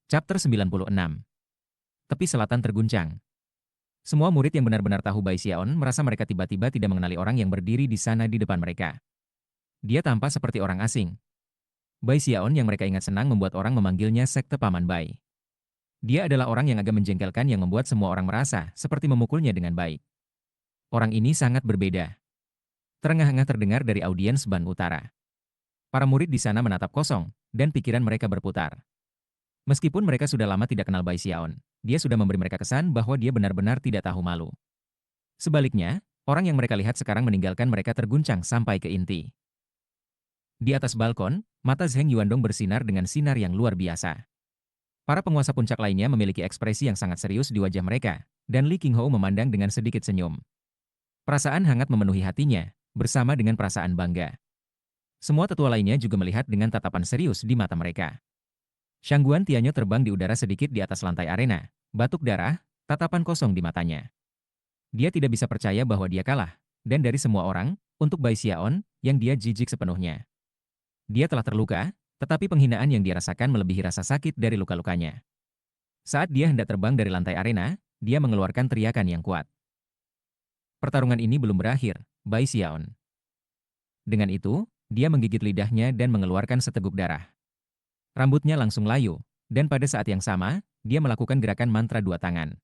Chapter 96. Tepi selatan terguncang. Semua murid yang benar-benar tahu Bai Xiaon merasa mereka tiba-tiba tidak mengenali orang yang berdiri di sana di depan mereka. Dia tampak seperti orang asing. Bai Xiaon yang mereka ingat senang membuat orang memanggilnya Sekte Paman Bai. Dia adalah orang yang agak menjengkelkan yang membuat semua orang merasa seperti memukulnya dengan baik. Orang ini sangat berbeda. Terengah-engah terdengar dari audiens Ban Utara. Para murid di sana menatap kosong, dan pikiran mereka berputar. Meskipun mereka sudah lama tidak kenal Bai Xiaon, dia sudah memberi mereka kesan bahwa dia benar-benar tidak tahu malu. Sebaliknya, orang yang mereka lihat sekarang meninggalkan mereka terguncang sampai ke inti. Di atas balkon, mata Zheng Yuandong bersinar dengan sinar yang luar biasa. Para penguasa puncak lainnya memiliki ekspresi yang sangat serius di wajah mereka, dan Li Qinghou memandang dengan sedikit senyum. Perasaan hangat memenuhi hatinya, bersama dengan perasaan bangga. Semua tetua lainnya juga melihat dengan tatapan serius di mata mereka. Shangguan Tianyo terbang di udara sedikit di atas lantai arena, batuk darah, tatapan kosong di matanya. Dia tidak bisa percaya bahwa dia kalah, dan dari semua orang, untuk Bai Xiaon, yang dia jijik sepenuhnya. Dia telah terluka, tetapi penghinaan yang dia rasakan melebihi rasa sakit dari luka-lukanya. Saat dia hendak terbang dari lantai arena, dia mengeluarkan teriakan yang kuat. Pertarungan ini belum berakhir, Bai Xiaon. Dengan itu, dia menggigit lidahnya dan mengeluarkan seteguk darah. Rambutnya langsung layu, dan pada saat yang sama, dia melakukan gerakan mantra dua tangan.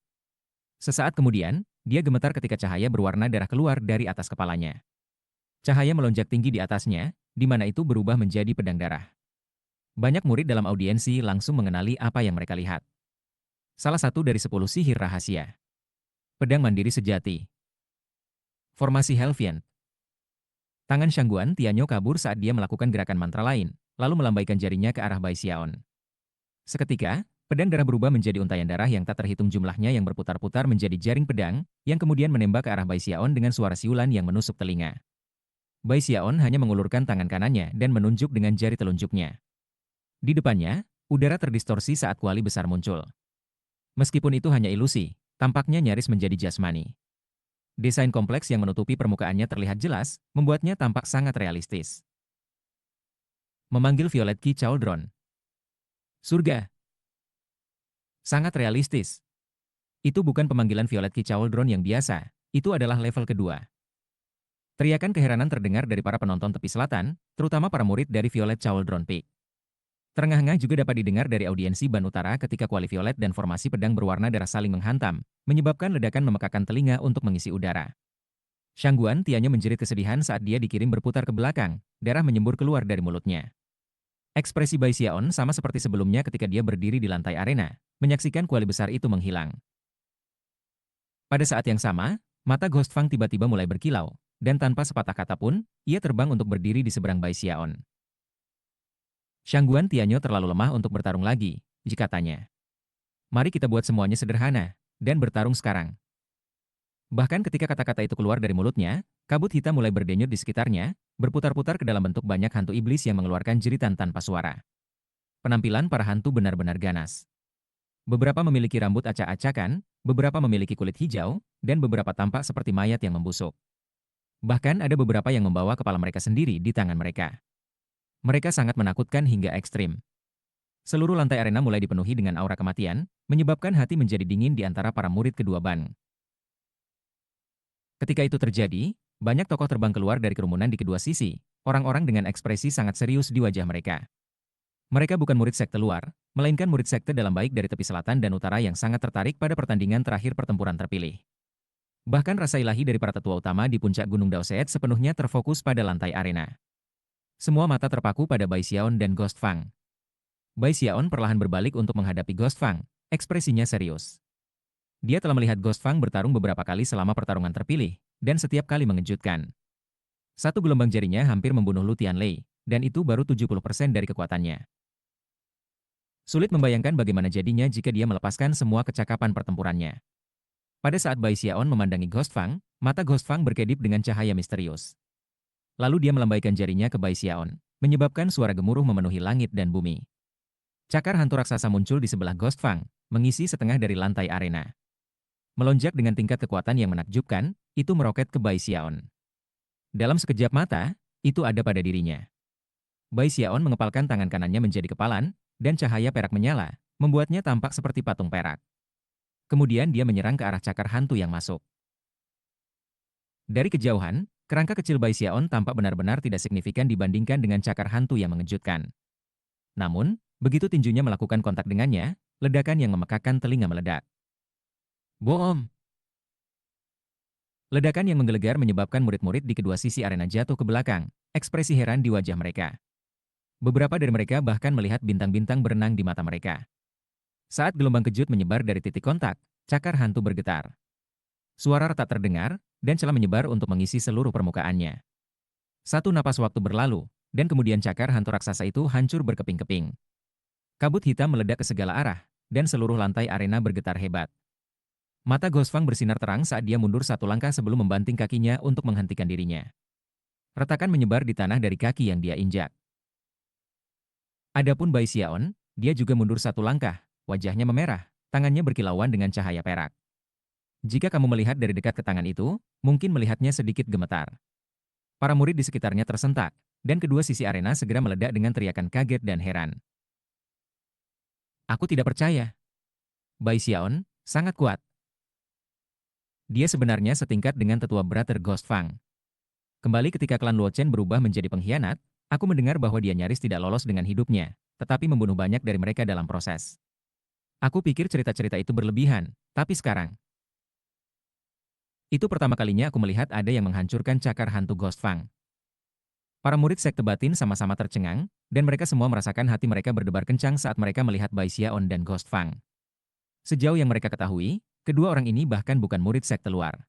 Sesaat kemudian, dia gemetar ketika cahaya berwarna darah keluar dari atas kepalanya. Cahaya melonjak tinggi di atasnya, di mana itu berubah menjadi pedang darah. Banyak murid dalam audiensi langsung mengenali apa yang mereka lihat. Salah satu dari 10 sihir rahasia. Pedang mandiri sejati. Formasi Helvian. Tangan Shangguan Tianyo kabur saat dia melakukan gerakan mantra lain, lalu melambaikan jarinya ke arah Bai Xiaon. Seketika, pedang darah berubah menjadi untayan darah yang tak terhitung jumlahnya yang berputar-putar menjadi jaring pedang, yang kemudian menembak ke arah Bai Xiaon dengan suara siulan yang menusuk telinga. Bai Xiaon hanya mengulurkan tangan kanannya dan menunjuk dengan jari telunjuknya. Di depannya, udara terdistorsi saat kuali besar muncul. Meskipun itu hanya ilusi, tampaknya nyaris menjadi jasmani. Desain kompleks yang menutupi permukaannya terlihat jelas, membuatnya tampak sangat realistis. Memanggil Violet Ki Chauldron. Surga. Sangat realistis. Itu bukan pemanggilan Violet Ki Chauldron yang biasa, itu adalah level kedua. Teriakan keheranan terdengar dari para penonton tepi selatan, terutama para murid dari Violet Chauldron Peak. Terengah-engah juga dapat didengar dari audiensi Ban Utara ketika kuali violet dan formasi pedang berwarna darah saling menghantam, menyebabkan ledakan memekakan telinga untuk mengisi udara. Shangguan Tianyo menjerit kesedihan saat dia dikirim berputar ke belakang, darah menyembur keluar dari mulutnya. Ekspresi Bai Xiaon sama seperti sebelumnya ketika dia berdiri di lantai arena, menyaksikan kuali besar itu menghilang. Pada saat yang sama, mata Ghost Fang tiba-tiba mulai berkilau, dan tanpa sepatah kata pun, ia terbang untuk berdiri di seberang Bai Xiaon. Shangguan Tianyo terlalu lemah untuk bertarung lagi, katanya. Mari kita buat semuanya sederhana, dan bertarung sekarang. Bahkan ketika kata-kata itu keluar dari mulutnya, kabut hitam mulai berdenyut di sekitarnya, berputar-putar ke dalam bentuk banyak hantu iblis yang mengeluarkan jeritan tanpa suara. Penampilan para hantu benar-benar ganas. Beberapa memiliki rambut acak-acakan, beberapa memiliki kulit hijau, dan beberapa tampak seperti mayat yang membusuk. Bahkan ada beberapa yang membawa kepala mereka sendiri di tangan mereka. Mereka sangat menakutkan hingga ekstrim. Seluruh lantai arena mulai dipenuhi dengan aura kematian, menyebabkan hati menjadi dingin di antara para murid kedua Ban. Ketika itu terjadi, banyak tokoh terbang keluar dari kerumunan di kedua sisi, orang-orang dengan ekspresi sangat serius di wajah mereka. Mereka bukan murid sekte luar, melainkan murid sekte dalam baik dari tepi selatan dan utara yang sangat tertarik pada pertandingan terakhir pertempuran terpilih. Bahkan rasa ilahi dari para tetua utama di puncak Gunung Daoseet sepenuhnya terfokus pada lantai arena. Semua mata terpaku pada Bai Xiaon dan Ghost Fang. Bai Xiaon perlahan berbalik untuk menghadapi Ghost Fang, ekspresinya serius. Dia telah melihat Ghost Fang bertarung beberapa kali selama pertarungan terpilih, dan setiap kali mengejutkan. Satu gelombang jarinya hampir membunuh Lu Tianlei, dan itu baru 70% dari kekuatannya. Sulit membayangkan bagaimana jadinya jika dia melepaskan semua kecakapan pertempurannya. Pada saat Bai Xiaon memandangi Ghost Fang, mata Ghost Fang berkedip dengan cahaya misterius. Lalu dia melambaikan jarinya ke Bai Xiaon, menyebabkan suara gemuruh memenuhi langit dan bumi. Cakar hantu raksasa muncul di sebelah Ghost Fang, mengisi setengah dari lantai arena. Melonjak dengan tingkat kekuatan yang menakjubkan, itu meroket ke Bai Xiaon. Dalam sekejap mata, itu ada pada dirinya. Bai Xiaon mengepalkan tangan kanannya menjadi kepalan, dan cahaya perak menyala, membuatnya tampak seperti patung perak. Kemudian dia menyerang ke arah cakar hantu yang masuk. Dari kejauhan, kerangka kecil Bai Xiaon tampak benar-benar tidak signifikan dibandingkan dengan cakar hantu yang mengejutkan. Namun, begitu tinjunya melakukan kontak dengannya, ledakan yang memekakan telinga meledak. Boom! Ledakan yang menggelegar menyebabkan murid-murid di kedua sisi arena jatuh ke belakang, ekspresi heran di wajah mereka. Beberapa dari mereka bahkan melihat bintang-bintang berenang di mata mereka. Saat gelombang kejut menyebar dari titik kontak, cakar hantu bergetar. Suara retak terdengar, dan celah menyebar untuk mengisi seluruh permukaannya. Satu napas waktu berlalu, dan kemudian cakar hantu raksasa itu hancur berkeping-keping. Kabut hitam meledak ke segala arah, dan seluruh lantai arena bergetar hebat. Mata Ghost Fang bersinar terang saat dia mundur satu langkah sebelum membanting kakinya untuk menghentikan dirinya. Retakan menyebar di tanah dari kaki yang dia injak. Adapun Bai Xiaon, dia juga mundur satu langkah, wajahnya memerah, tangannya berkilauan dengan cahaya perak. Jika kamu melihat dari dekat ke tangan itu, mungkin melihatnya sedikit gemetar. Para murid di sekitarnya tersentak, dan kedua sisi arena segera meledak dengan teriakan kaget dan heran. Aku tidak percaya. Bai Xiaon, sangat kuat. Dia sebenarnya setingkat dengan tetua Brother Ghost Fang. Kembali ketika klan Luo Chen berubah menjadi pengkhianat, aku mendengar bahwa dia nyaris tidak lolos dengan hidupnya, tetapi membunuh banyak dari mereka dalam proses. Aku pikir cerita-cerita itu berlebihan, tapi sekarang, itu pertama kalinya aku melihat ada yang menghancurkan cakar hantu Ghost Fang. Para murid sekte batin sama-sama tercengang, dan mereka semua merasakan hati mereka berdebar kencang saat mereka melihat Bai Xiaon dan Ghost Fang. Sejauh yang mereka ketahui, kedua orang ini bahkan bukan murid sekte luar.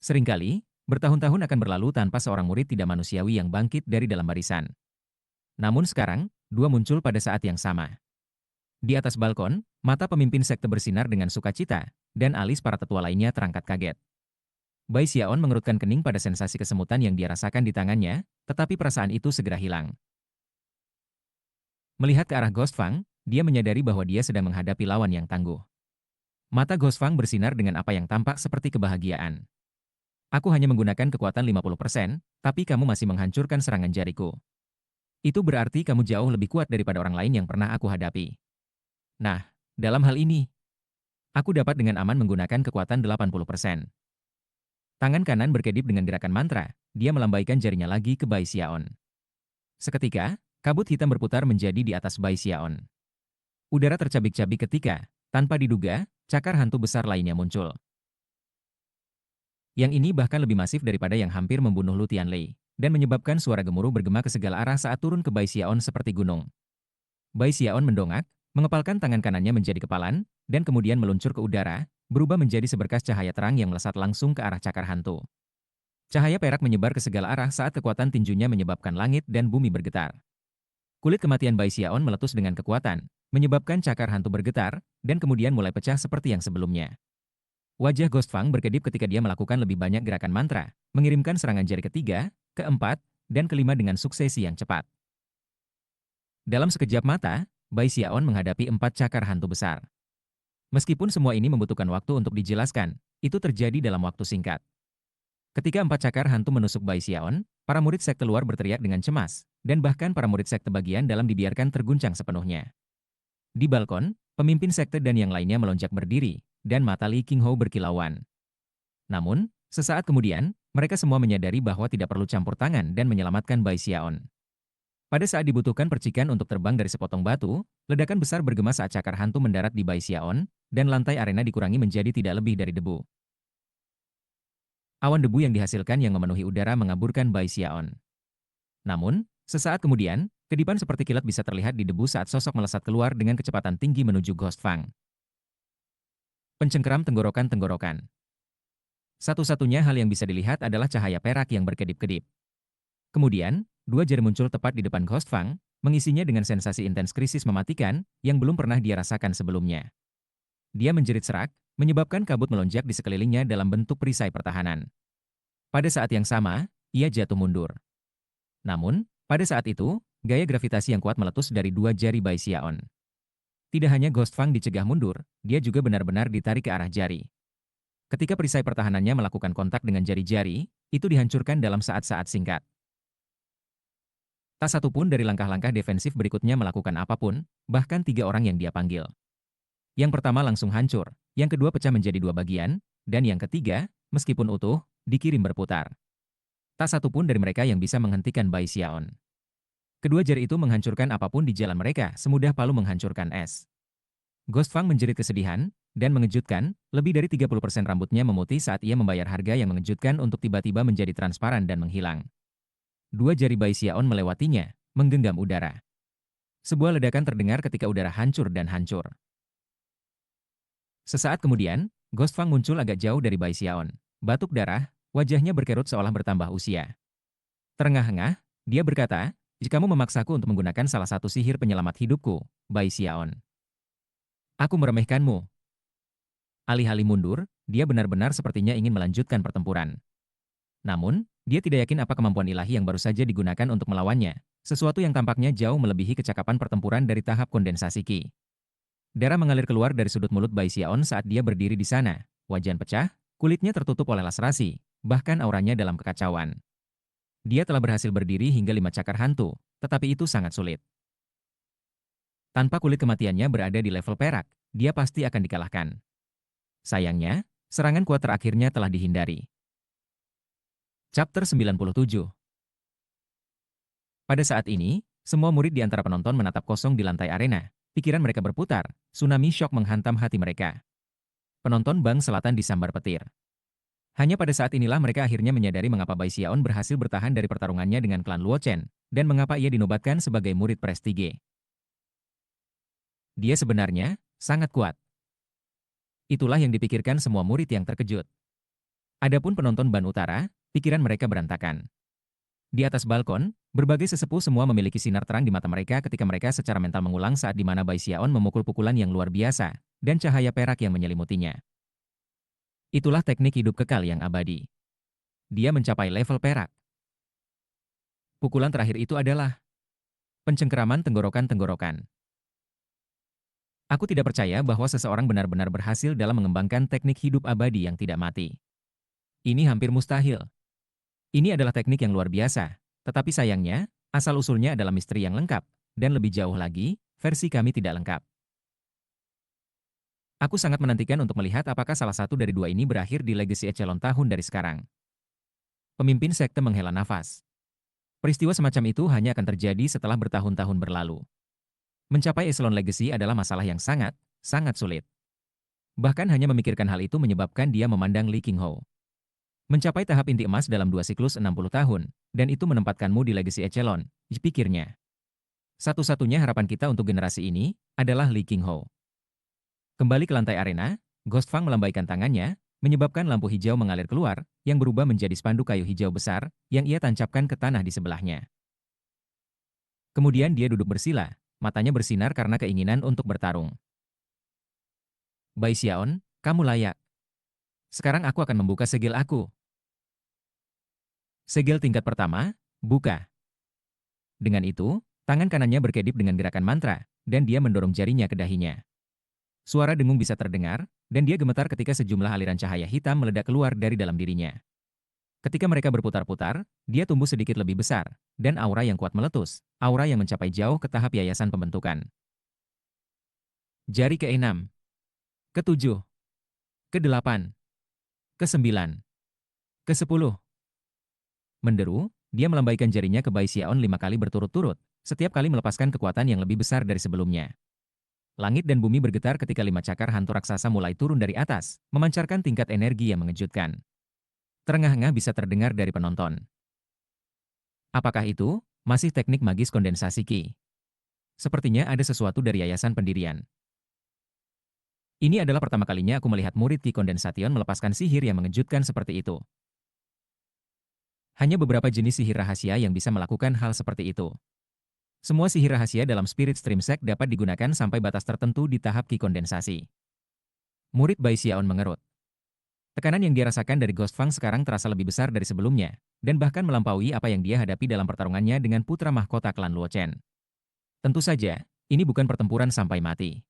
Seringkali, bertahun-tahun akan berlalu tanpa seorang murid tidak manusiawi yang bangkit dari dalam barisan. Namun sekarang, dua muncul pada saat yang sama. Di atas balkon, mata pemimpin sekte bersinar dengan sukacita, dan alis para tetua lainnya terangkat kaget. Bai Xiaon mengerutkan kening pada sensasi kesemutan yang dia rasakan di tangannya, tetapi perasaan itu segera hilang. Melihat ke arah Ghost Fang, dia menyadari bahwa dia sedang menghadapi lawan yang tangguh. Mata Ghost Fang bersinar dengan apa yang tampak seperti kebahagiaan. Aku hanya menggunakan kekuatan 50%, tapi kamu masih menghancurkan serangan jariku. Itu berarti kamu jauh lebih kuat daripada orang lain yang pernah aku hadapi. Nah, dalam hal ini, aku dapat dengan aman menggunakan kekuatan 80%. Tangan kanan berkedip dengan gerakan mantra, dia melambaikan jarinya lagi ke Bai Xiaon. Seketika, kabut hitam berputar menjadi di atas Bai Xiaon. Udara tercabik-cabik ketika, tanpa diduga, cakar hantu besar lainnya muncul. Yang ini bahkan lebih masif daripada yang hampir membunuh Lu Tianlei, dan menyebabkan suara gemuruh bergema ke segala arah saat turun ke Bai Xiaon seperti gunung. Bai Xiaon mendongak, mengepalkan tangan kanannya menjadi kepalan, dan kemudian meluncur ke udara, berubah menjadi seberkas cahaya terang yang melesat langsung ke arah cakar hantu. Cahaya perak menyebar ke segala arah saat kekuatan tinjunya menyebabkan langit dan bumi bergetar. Kulit kematian Bai Xiaon meletus dengan kekuatan, menyebabkan cakar hantu bergetar, dan kemudian mulai pecah seperti yang sebelumnya. Wajah Ghost Fang berkedip ketika dia melakukan lebih banyak gerakan mantra, mengirimkan serangan jari ketiga, keempat, dan kelima dengan suksesi yang cepat. Dalam sekejap mata, Bai Xiaon menghadapi 4 cakar hantu besar. Meskipun semua ini membutuhkan waktu untuk dijelaskan, itu terjadi dalam waktu singkat. Ketika 4 cakar hantu menusuk Bai Xiaon, para murid sekte luar berteriak dengan cemas, dan bahkan para murid sekte bagian dalam dibiarkan terguncang sepenuhnya. Di balkon, pemimpin sekte dan yang lainnya melonjak berdiri, dan mata Li Qinghou berkilauan. Namun, sesaat kemudian, mereka semua menyadari bahwa tidak perlu campur tangan dan menyelamatkan Bai Xiaon. Pada saat dibutuhkan percikan untuk terbang dari sepotong batu, ledakan besar bergema saat cakar hantu mendarat di Bai Xiaon, dan lantai arena dikurangi menjadi tidak lebih dari debu. Awan debu yang dihasilkan yang memenuhi udara mengaburkan Bai Xiaon. Namun, sesaat kemudian, kedipan seperti kilat bisa terlihat di debu saat sosok melesat keluar dengan kecepatan tinggi menuju Ghost Fang. Pencengkeram tenggorokan-tenggorokan. Satu-satunya hal yang bisa dilihat adalah cahaya perak yang berkedip-kedip. Kemudian, 2 jari muncul tepat di depan Ghost Fang, mengisinya dengan sensasi intens krisis mematikan yang belum pernah dia rasakan sebelumnya. Dia menjerit serak, menyebabkan kabut melonjak di sekelilingnya dalam bentuk perisai pertahanan. Pada saat yang sama, ia jatuh mundur. Namun, pada saat itu, gaya gravitasi yang kuat meletus dari 2 jari Bai Xiaon. Tidak hanya Ghost Fang dicegah mundur, dia juga benar-benar ditarik ke arah jari. Ketika perisai pertahanannya melakukan kontak dengan jari-jari, itu dihancurkan dalam saat-saat singkat. Tak satu pun dari langkah-langkah defensif berikutnya melakukan apapun, bahkan 3 orang yang dia panggil. Yang pertama langsung hancur, yang kedua pecah menjadi dua bagian, dan yang ketiga, meskipun utuh, dikirim berputar. Tak satu pun dari mereka yang bisa menghentikan Bai Xiaon. Kedua jari itu menghancurkan apapun di jalan mereka, semudah palu menghancurkan es. Ghost Fang menjerit kesedihan, dan mengejutkan, lebih dari 30% rambutnya memutih saat ia membayar harga yang mengejutkan untuk tiba-tiba menjadi transparan dan menghilang. Dua jari Bai Xiaon melewatinya, menggenggam udara. Sebuah ledakan terdengar ketika udara hancur dan hancur. Sesaat kemudian, Ghost Fang muncul agak jauh dari Bai Xiaon. Batuk darah, wajahnya berkerut seolah bertambah usia. Terengah-engah, dia berkata, "Jika kamu memaksaku untuk menggunakan salah satu sihir penyelamat hidupku, Bai Xiaon, aku meremehkanmu." Alih-alih mundur, dia benar-benar sepertinya ingin melanjutkan pertempuran. Namun, dia tidak yakin apa kemampuan ilahi yang baru saja digunakan untuk melawannya, sesuatu yang tampaknya jauh melebihi kecakapan pertempuran dari tahap kondensasi Qi. Darah mengalir keluar dari sudut mulut Bai Xiaon saat dia berdiri di sana. Wajah pecah, kulitnya tertutup oleh laserasi, bahkan auranya dalam kekacauan. Dia telah berhasil berdiri hingga 5 cakar hantu, tetapi itu sangat sulit. Tanpa kulit kematiannya berada di level perak, dia pasti akan dikalahkan. Sayangnya, serangan kuat terakhirnya telah dihindari. Chapter 97. Pada saat ini, semua murid di antara penonton menatap kosong di lantai arena. Pikiran mereka berputar, tsunami syok menghantam hati mereka. Penonton Bank Selatan disambar petir. Hanya pada saat inilah mereka akhirnya menyadari mengapa Bai Xiaon berhasil bertahan dari pertarungannya dengan klan Luo Chen, dan mengapa ia dinobatkan sebagai murid prestige. Dia sebenarnya sangat kuat. Itulah yang dipikirkan semua murid yang terkejut. Adapun penonton Ban Utara, pikiran mereka berantakan. Di atas balkon, berbagai sesepuh semua memiliki sinar terang di mata mereka ketika mereka secara mental mengulang saat di mana Bai Xiaon memukul pukulan yang luar biasa, dan cahaya perak yang menyelimutinya. Itulah teknik hidup kekal yang abadi. Dia mencapai level perak. Pukulan terakhir itu adalah pencengkeraman tenggorokan-tenggorokan. Aku tidak percaya bahwa seseorang benar-benar berhasil dalam mengembangkan teknik hidup abadi yang tidak mati. Ini hampir mustahil. Ini adalah teknik yang luar biasa, tetapi sayangnya, asal-usulnya adalah misteri yang lengkap, dan lebih jauh lagi, versi kami tidak lengkap. Aku sangat menantikan untuk melihat apakah salah satu dari dua ini berakhir di Legacy Echelon tahun dari sekarang. Pemimpin sekte menghela nafas. Peristiwa semacam itu hanya akan terjadi setelah bertahun-tahun berlalu. Mencapai Echelon Legacy adalah masalah yang sangat, sangat sulit. Bahkan hanya memikirkan hal itu menyebabkan dia memandang Li Qinghou. Mencapai tahap inti emas dalam 2 siklus 60 tahun, dan itu menempatkanmu di Legacy Echelon, pikirnya. Satu-satunya harapan kita untuk generasi ini adalah Li Qinghou. Kembali ke lantai arena, Ghost Fang melambaikan tangannya, menyebabkan lampu hijau mengalir keluar, yang berubah menjadi spanduk kayu hijau besar, yang ia tancapkan ke tanah di sebelahnya. Kemudian dia duduk bersila, matanya bersinar karena keinginan untuk bertarung. Bai Xiaon, kamu layak. Sekarang aku akan membuka segel aku. Segel tingkat pertama, buka. Dengan itu, tangan kanannya berkedip dengan gerakan mantra, dan dia mendorong jarinya ke dahinya. Suara dengung bisa terdengar, dan dia gemetar ketika sejumlah aliran cahaya hitam meledak keluar dari dalam dirinya. Ketika mereka berputar-putar, dia tumbuh sedikit lebih besar, dan aura yang kuat meletus, aura yang mencapai jauh ke tahap yayasan pembentukan. Jari ke-6, ke-7, ke-8, ke-9, ke-10. Menderu, dia melambaikan jarinya ke Bai Xiaon 5 kali berturut-turut, setiap kali melepaskan kekuatan yang lebih besar dari sebelumnya. Langit dan bumi bergetar ketika 5 cakar hantu raksasa mulai turun dari atas, memancarkan tingkat energi yang mengejutkan. Terengah-engah bisa terdengar dari penonton. Apakah itu masih teknik magis kondensasi Qi? Sepertinya ada sesuatu dari yayasan pendirian. Ini adalah pertama kalinya aku melihat murid Qi Kondensation melepaskan sihir yang mengejutkan seperti itu. Hanya beberapa jenis sihir rahasia yang bisa melakukan hal seperti itu. Semua sihir rahasia dalam Spirit Stream Sect dapat digunakan sampai batas tertentu di tahap Qi kondensasi. Murid Bai Xiaon mengerut. Tekanan yang dia rasakan dari Ghost Fang sekarang terasa lebih besar dari sebelumnya, dan bahkan melampaui apa yang dia hadapi dalam pertarungannya dengan putra mahkota klan Luo Chen. Tentu saja, ini bukan pertempuran sampai mati.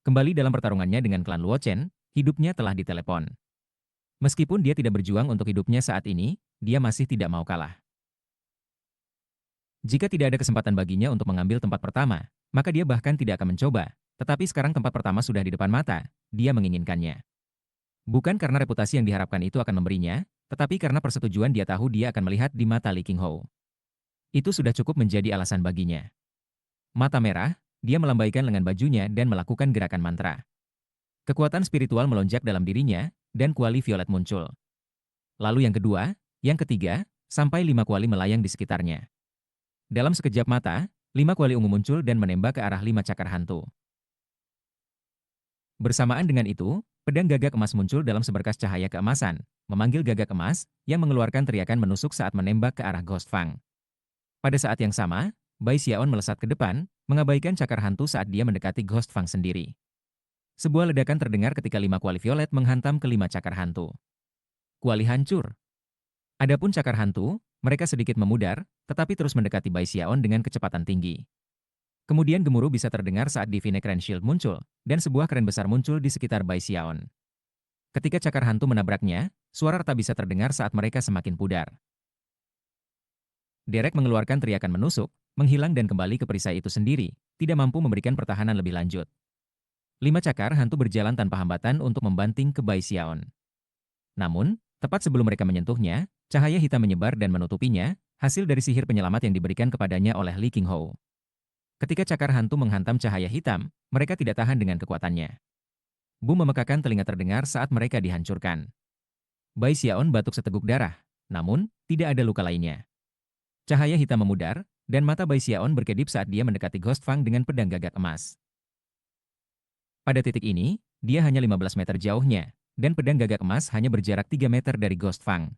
Kembali dalam pertarungannya dengan klan Luo Chen, hidupnya telah ditelepon. Meskipun dia tidak berjuang untuk hidupnya saat ini, dia masih tidak mau kalah. Jika tidak ada kesempatan baginya untuk mengambil tempat pertama, maka dia bahkan tidak akan mencoba, Tetapi sekarang tempat pertama sudah di depan mata, dia menginginkannya. Bukan karena reputasi yang diharapkan itu akan memberinya, tetapi karena persetujuan dia tahu dia akan melihat di mata Li Qinghou. Itu sudah cukup menjadi alasan baginya. Mata merah, dia melambaikan lengan bajunya dan melakukan gerakan mantra. Kekuatan spiritual melonjak dalam dirinya, dan kuali violet muncul. Lalu yang kedua, yang ketiga, sampai 5 kuali melayang di sekitarnya. Dalam sekejap mata, 5 kuali ungu muncul dan menembak ke arah 5 cakar hantu. Bersamaan dengan itu, pedang gagak emas muncul dalam seberkas cahaya keemasan, memanggil gagak emas, yang mengeluarkan teriakan menusuk saat menembak ke arah Ghost Fang. Pada saat yang sama, Bai Xiaon melesat ke depan, mengabaikan cakar hantu saat dia mendekati Ghost Fang sendiri. Sebuah ledakan terdengar ketika 5 kuali violet menghantam ke 5 cakar hantu. Kuali hancur. Adapun cakar hantu, mereka sedikit memudar, tetapi terus mendekati Bai Xiaon dengan kecepatan tinggi. Kemudian gemuruh bisa terdengar saat Divine Crane Shield muncul, dan sebuah kren besar muncul di sekitar Bai Xiaon. Ketika cakar hantu menabraknya, suara retak bisa terdengar saat mereka semakin pudar. Derek mengeluarkan teriakan menusuk, menghilang dan kembali ke perisai itu sendiri, tidak mampu memberikan pertahanan lebih lanjut. 5 cakar hantu berjalan tanpa hambatan untuk membanting ke Bai Xiaon. Namun, tepat sebelum mereka menyentuhnya, cahaya hitam menyebar dan menutupinya, hasil dari sihir penyelamat yang diberikan kepadanya oleh Li Qinghou. Ketika cakar hantu menghantam cahaya hitam, mereka tidak tahan dengan kekuatannya. Boom memekakan telinga terdengar saat mereka dihancurkan. Bai Xiaon batuk seteguk darah, namun, tidak ada luka lainnya. Cahaya hitam memudar, dan mata Bai Xiaon berkedip saat dia mendekati Ghost Fang dengan pedang gagak emas. Pada titik ini, dia hanya 15 meter jauhnya, dan pedang gagak emas hanya berjarak 3 meter dari Ghost Fang.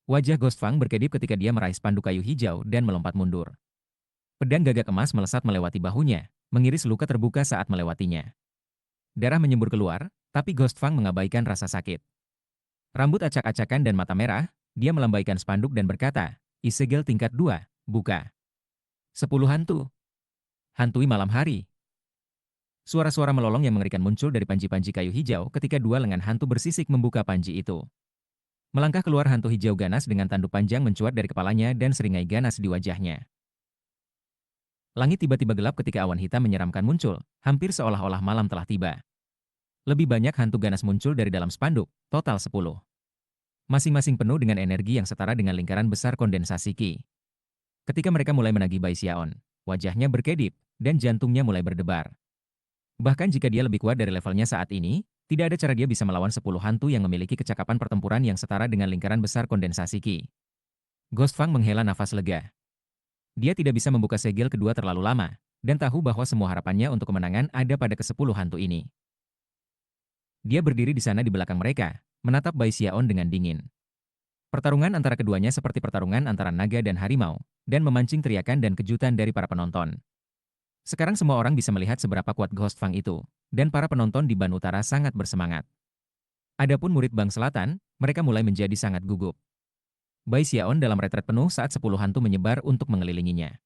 Wajah Ghost Fang berkedip ketika dia meraih spanduk kayu hijau dan melompat mundur. Pedang gagak emas melesat melewati bahunya, mengiris luka terbuka saat melewatinya. Darah menyembur keluar, tapi Ghost Fang mengabaikan rasa sakit. Rambut acak-acakan dan mata merah, dia melambaikan spanduk dan berkata, "Isegel tingkat 2, buka." 10 hantu. Hantui malam hari. Suara-suara melolong yang mengerikan muncul dari panji-panji kayu hijau ketika 2 lengan hantu bersisik membuka panji itu. Melangkah keluar hantu hijau ganas dengan tanduk panjang mencuat dari kepalanya dan seringai ganas di wajahnya. Langit tiba-tiba gelap ketika awan hitam menyeramkan muncul, hampir seolah-olah malam telah tiba. Lebih banyak hantu ganas muncul dari dalam spanduk, total 10. Masing-masing penuh dengan energi yang setara dengan lingkaran besar kondensasi Qi. Ketika mereka mulai menagih Bai Xiaon, wajahnya berkedip, dan jantungnya mulai berdebar. Bahkan jika dia lebih kuat dari levelnya saat ini, tidak ada cara dia bisa melawan 10 hantu yang memiliki kecakapan pertempuran yang setara dengan lingkaran besar kondensasi Qi. Ghost Fang menghela nafas lega. Dia tidak bisa membuka segel kedua terlalu lama, dan tahu bahwa semua harapannya untuk kemenangan ada pada ke-10 hantu ini. Dia berdiri di sana di belakang mereka, menatap Bai Xiaon dengan dingin. Pertarungan antara keduanya seperti pertarungan antara naga dan harimau, dan memancing teriakan dan kejutan dari para penonton. Sekarang semua orang bisa melihat seberapa kuat Ghost Fang itu, dan para penonton di Ban Utara sangat bersemangat. Adapun murid Bang Selatan, mereka mulai menjadi sangat gugup. Bai Xiaon dalam retret penuh saat 10 hantu menyebar untuk mengelilinginya.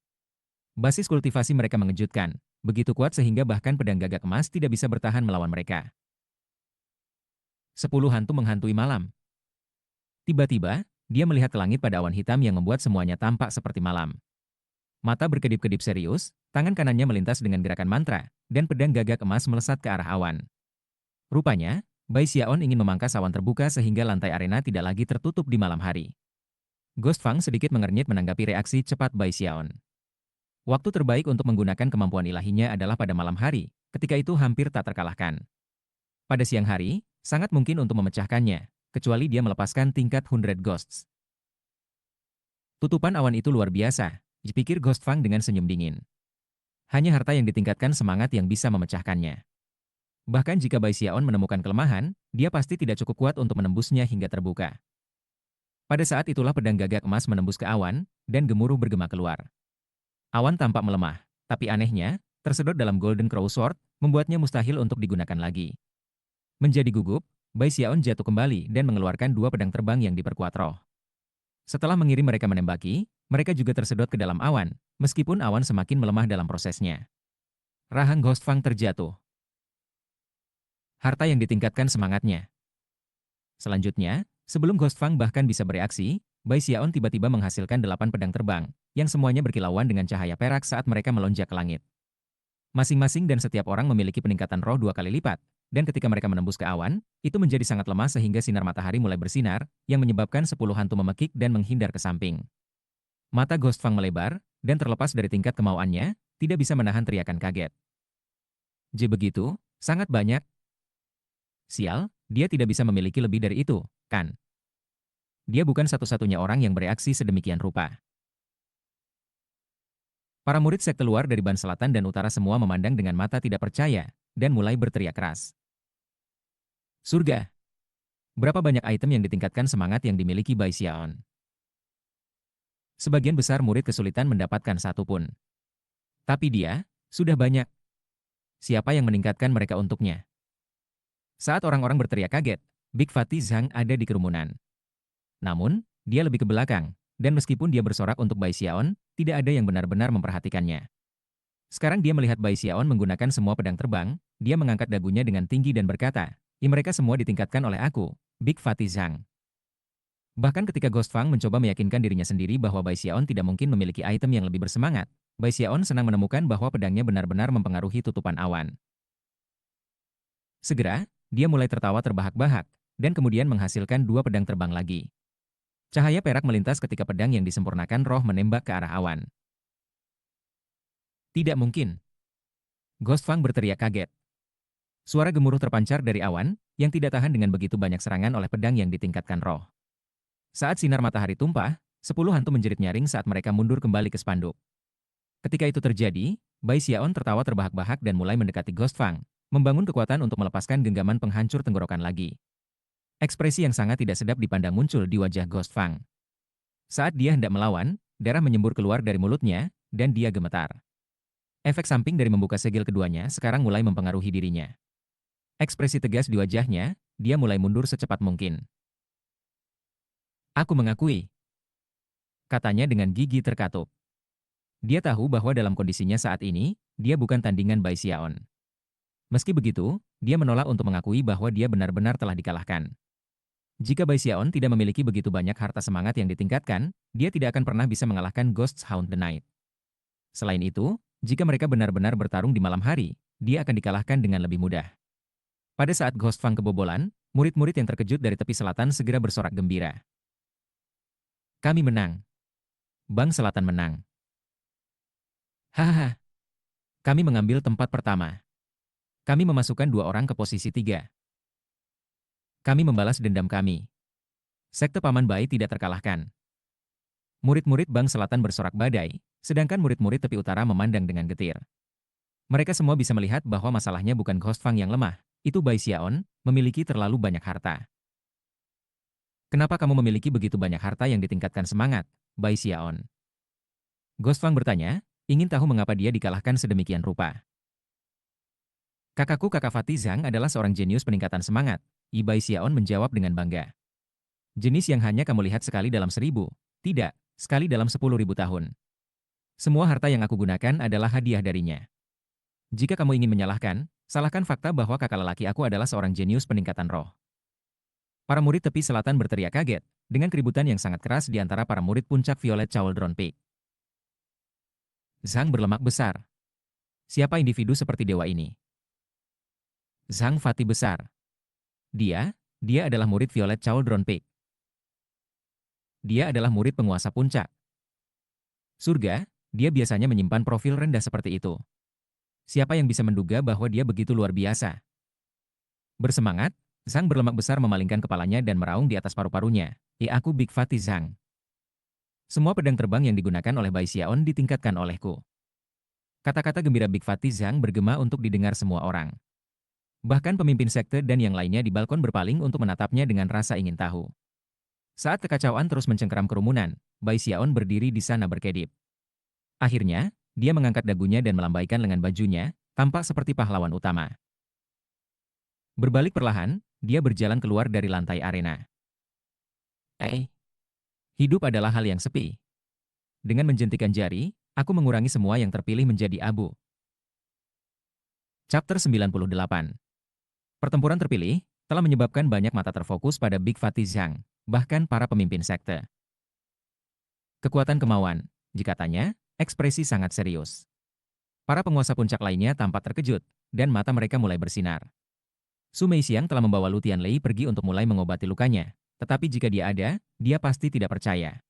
Basis kultivasi mereka mengejutkan, begitu kuat sehingga bahkan pedang gagak emas tidak bisa bertahan melawan mereka. 10 hantu menghantui malam. Tiba-tiba, dia melihat ke langit pada awan hitam yang membuat semuanya tampak seperti malam. Mata berkedip-kedip serius, tangan kanannya melintas dengan gerakan mantra, dan pedang gagak emas melesat ke arah awan. Rupanya, Bai Xiaon ingin memangkas awan terbuka sehingga lantai arena tidak lagi tertutup di malam hari. Ghost Fang sedikit mengernyit menanggapi reaksi cepat Bai Xiaon. Waktu terbaik untuk menggunakan kemampuan ilahinya adalah pada malam hari, ketika itu hampir tak terkalahkan. Pada siang hari, sangat mungkin untuk memecahkannya, kecuali dia melepaskan tingkat 100 Ghosts. Tutupan awan itu luar biasa, dipikir Ghost Fang dengan senyum dingin. Hanya harta yang ditingkatkan semangat yang bisa memecahkannya. Bahkan jika Bai Xiaon menemukan kelemahan, dia pasti tidak cukup kuat untuk menembusnya hingga terbuka. Pada saat itulah pedang gagak emas menembus ke awan, dan gemuruh bergema keluar. Awan tampak melemah, tapi anehnya, tersedot dalam Golden Crow Sword, membuatnya mustahil untuk digunakan lagi. Menjadi gugup, Bai Xiaon jatuh kembali dan mengeluarkan 2 pedang terbang yang diperkuat roh. Setelah mengirim mereka menembaki, mereka juga tersedot ke dalam awan, meskipun awan semakin melemah dalam prosesnya. Rahang Ghost Fang terjatuh. Harta yang ditingkatkan semangatnya. Selanjutnya, sebelum Ghost Fang bahkan bisa bereaksi, Bai Xiaon tiba-tiba menghasilkan 8 pedang terbang, yang semuanya berkilauan dengan cahaya perak saat mereka melonjak ke langit. Masing-masing dan setiap orang memiliki peningkatan roh 2 kali lipat, dan ketika mereka menembus ke awan, itu menjadi sangat lemah sehingga sinar matahari mulai bersinar, yang menyebabkan 10 hantu memekik dan menghindar ke samping. Mata Ghost Fang melebar, dan terlepas dari tingkat kemauannya, tidak bisa menahan teriakan kaget. Begitu, sangat banyak. Sial, dia tidak bisa memiliki lebih dari itu, kan? Dia bukan satu-satunya orang yang bereaksi sedemikian rupa. Para murid sekte luar dari Ban Selatan dan Utara semua memandang dengan mata tidak percaya, dan mulai berteriak keras. Surga! Berapa banyak item yang ditingkatkan semangat yang dimiliki Bai Xiaon? Sebagian besar murid kesulitan mendapatkan satu pun. Tapi dia, sudah banyak. Siapa yang meningkatkan mereka untuknya? Saat orang-orang berteriak kaget, Big Fatty Zhang ada di kerumunan. Namun, dia lebih ke belakang, dan meskipun dia bersorak untuk Bai Xiaon, tidak ada yang benar-benar memperhatikannya. Sekarang dia melihat Bai Xiaon menggunakan semua pedang terbang, dia mengangkat dagunya dengan tinggi dan berkata, mereka semua ditingkatkan oleh aku, Big Fatty Zhang. Bahkan ketika Ghost Fang mencoba meyakinkan dirinya sendiri bahwa Bai Xiaon tidak mungkin memiliki item yang lebih bersemangat, Bai Xiaon senang menemukan bahwa pedangnya benar-benar mempengaruhi tutupan awan. Segera, dia mulai tertawa terbahak-bahak, dan kemudian menghasilkan 2 pedang terbang lagi. Cahaya perak melintas ketika pedang yang disempurnakan roh menembak ke arah awan. Tidak mungkin. Ghost Fang berteriak kaget. Suara gemuruh terpancar dari awan, yang tidak tahan dengan begitu banyak serangan oleh pedang yang ditingkatkan roh. Saat sinar matahari tumpah, 10 hantu menjerit nyaring saat mereka mundur kembali ke spanduk. Ketika itu terjadi, Bai Xiaon tertawa terbahak-bahak dan mulai mendekati Ghost Fang, membangun kekuatan untuk melepaskan genggaman penghancur tenggorokan lagi. Ekspresi yang sangat tidak sedap dipandang muncul di wajah Ghost Fang. Saat dia hendak melawan, darah menyembur keluar dari mulutnya, dan dia gemetar. Efek samping dari membuka segel keduanya sekarang mulai mempengaruhi dirinya. Ekspresi tegas di wajahnya, dia mulai mundur secepat mungkin. Aku mengakui, katanya dengan gigi terkatup. Dia tahu bahwa dalam kondisinya saat ini, dia bukan tandingan Bai Xiaon. Meski begitu, dia menolak untuk mengakui bahwa dia benar-benar telah dikalahkan. Jika Bai Xiaon tidak memiliki begitu banyak harta semangat yang ditingkatkan, dia tidak akan pernah bisa mengalahkan Ghost Hound the Night. Selain itu, jika mereka benar-benar bertarung di malam hari, dia akan dikalahkan dengan lebih mudah. Pada saat Ghost Fang kebobolan, murid-murid yang terkejut dari tepi selatan segera bersorak gembira. Kami menang. Bang Selatan menang. Hahaha. Kami mengambil tempat pertama. Kami memasukkan 2 orang ke posisi 3. Kami membalas dendam kami. Sekte Paman Bai tidak terkalahkan. Murid-murid Bang Selatan bersorak badai, sedangkan murid-murid tepi utara memandang dengan getir. Mereka semua bisa melihat bahwa masalahnya bukan Ghost Fang yang lemah, itu Bai Xiaon, memiliki terlalu banyak harta. Kenapa kamu memiliki begitu banyak harta yang ditingkatkan semangat, Bai Xiaon? Ghost Fang bertanya, ingin tahu mengapa dia dikalahkan sedemikian rupa. Kakakku Kakak Fatty Zhang adalah seorang jenius peningkatan semangat, Bai Xiaon menjawab dengan bangga. Jenis yang hanya kamu lihat sekali dalam 1000, tidak, sekali dalam 10.000 tahun. Semua harta yang aku gunakan adalah hadiah darinya. Jika kamu ingin menyalahkan, salahkan fakta bahwa kakak lelaki aku adalah seorang jenius peningkatan roh. Para murid tepi selatan berteriak kaget, dengan keributan yang sangat keras di antara para murid puncak Violet Cauldron Peak. Zhang berlemak besar. Siapa individu seperti dewa ini? Zhang Fatty besar. Dia adalah murid Violet Cauldron Peak. Dia adalah murid penguasa puncak. Surga, dia biasanya menyimpan profil rendah seperti itu. Siapa yang bisa menduga bahwa dia begitu luar biasa? Bersemangat, Zhang berlemak besar memalingkan kepalanya dan meraung di atas paru-parunya. Aku Big Fatty Zhang. Semua pedang terbang yang digunakan oleh Bai Xiaon ditingkatkan olehku. Kata-kata gembira Big Fatty Zhang bergema untuk didengar semua orang. Bahkan pemimpin sekte dan yang lainnya di balkon berpaling untuk menatapnya dengan rasa ingin tahu. Saat kekacauan terus mencengkeram kerumunan, Bai Xiaon berdiri di sana berkedip. Akhirnya, dia mengangkat dagunya dan melambaikan lengan bajunya, tampak seperti pahlawan utama. Berbalik perlahan, dia berjalan keluar dari lantai arena. Hidup adalah hal yang sepi. Dengan menjentikan jari, aku mengurangi semua yang terpilih menjadi abu. Chapter 98. Pertempuran terpilih telah menyebabkan banyak mata terfokus pada Big Fatty Zhang, bahkan para pemimpin sekte. Kekuatan kemauan, jika tanya, ekspresi sangat serius. Para penguasa puncak lainnya tampak terkejut, dan mata mereka mulai bersinar. Su Meixiang telah membawa Lu Tianlei pergi untuk mulai mengobati lukanya, tetapi jika dia ada, dia pasti tidak percaya.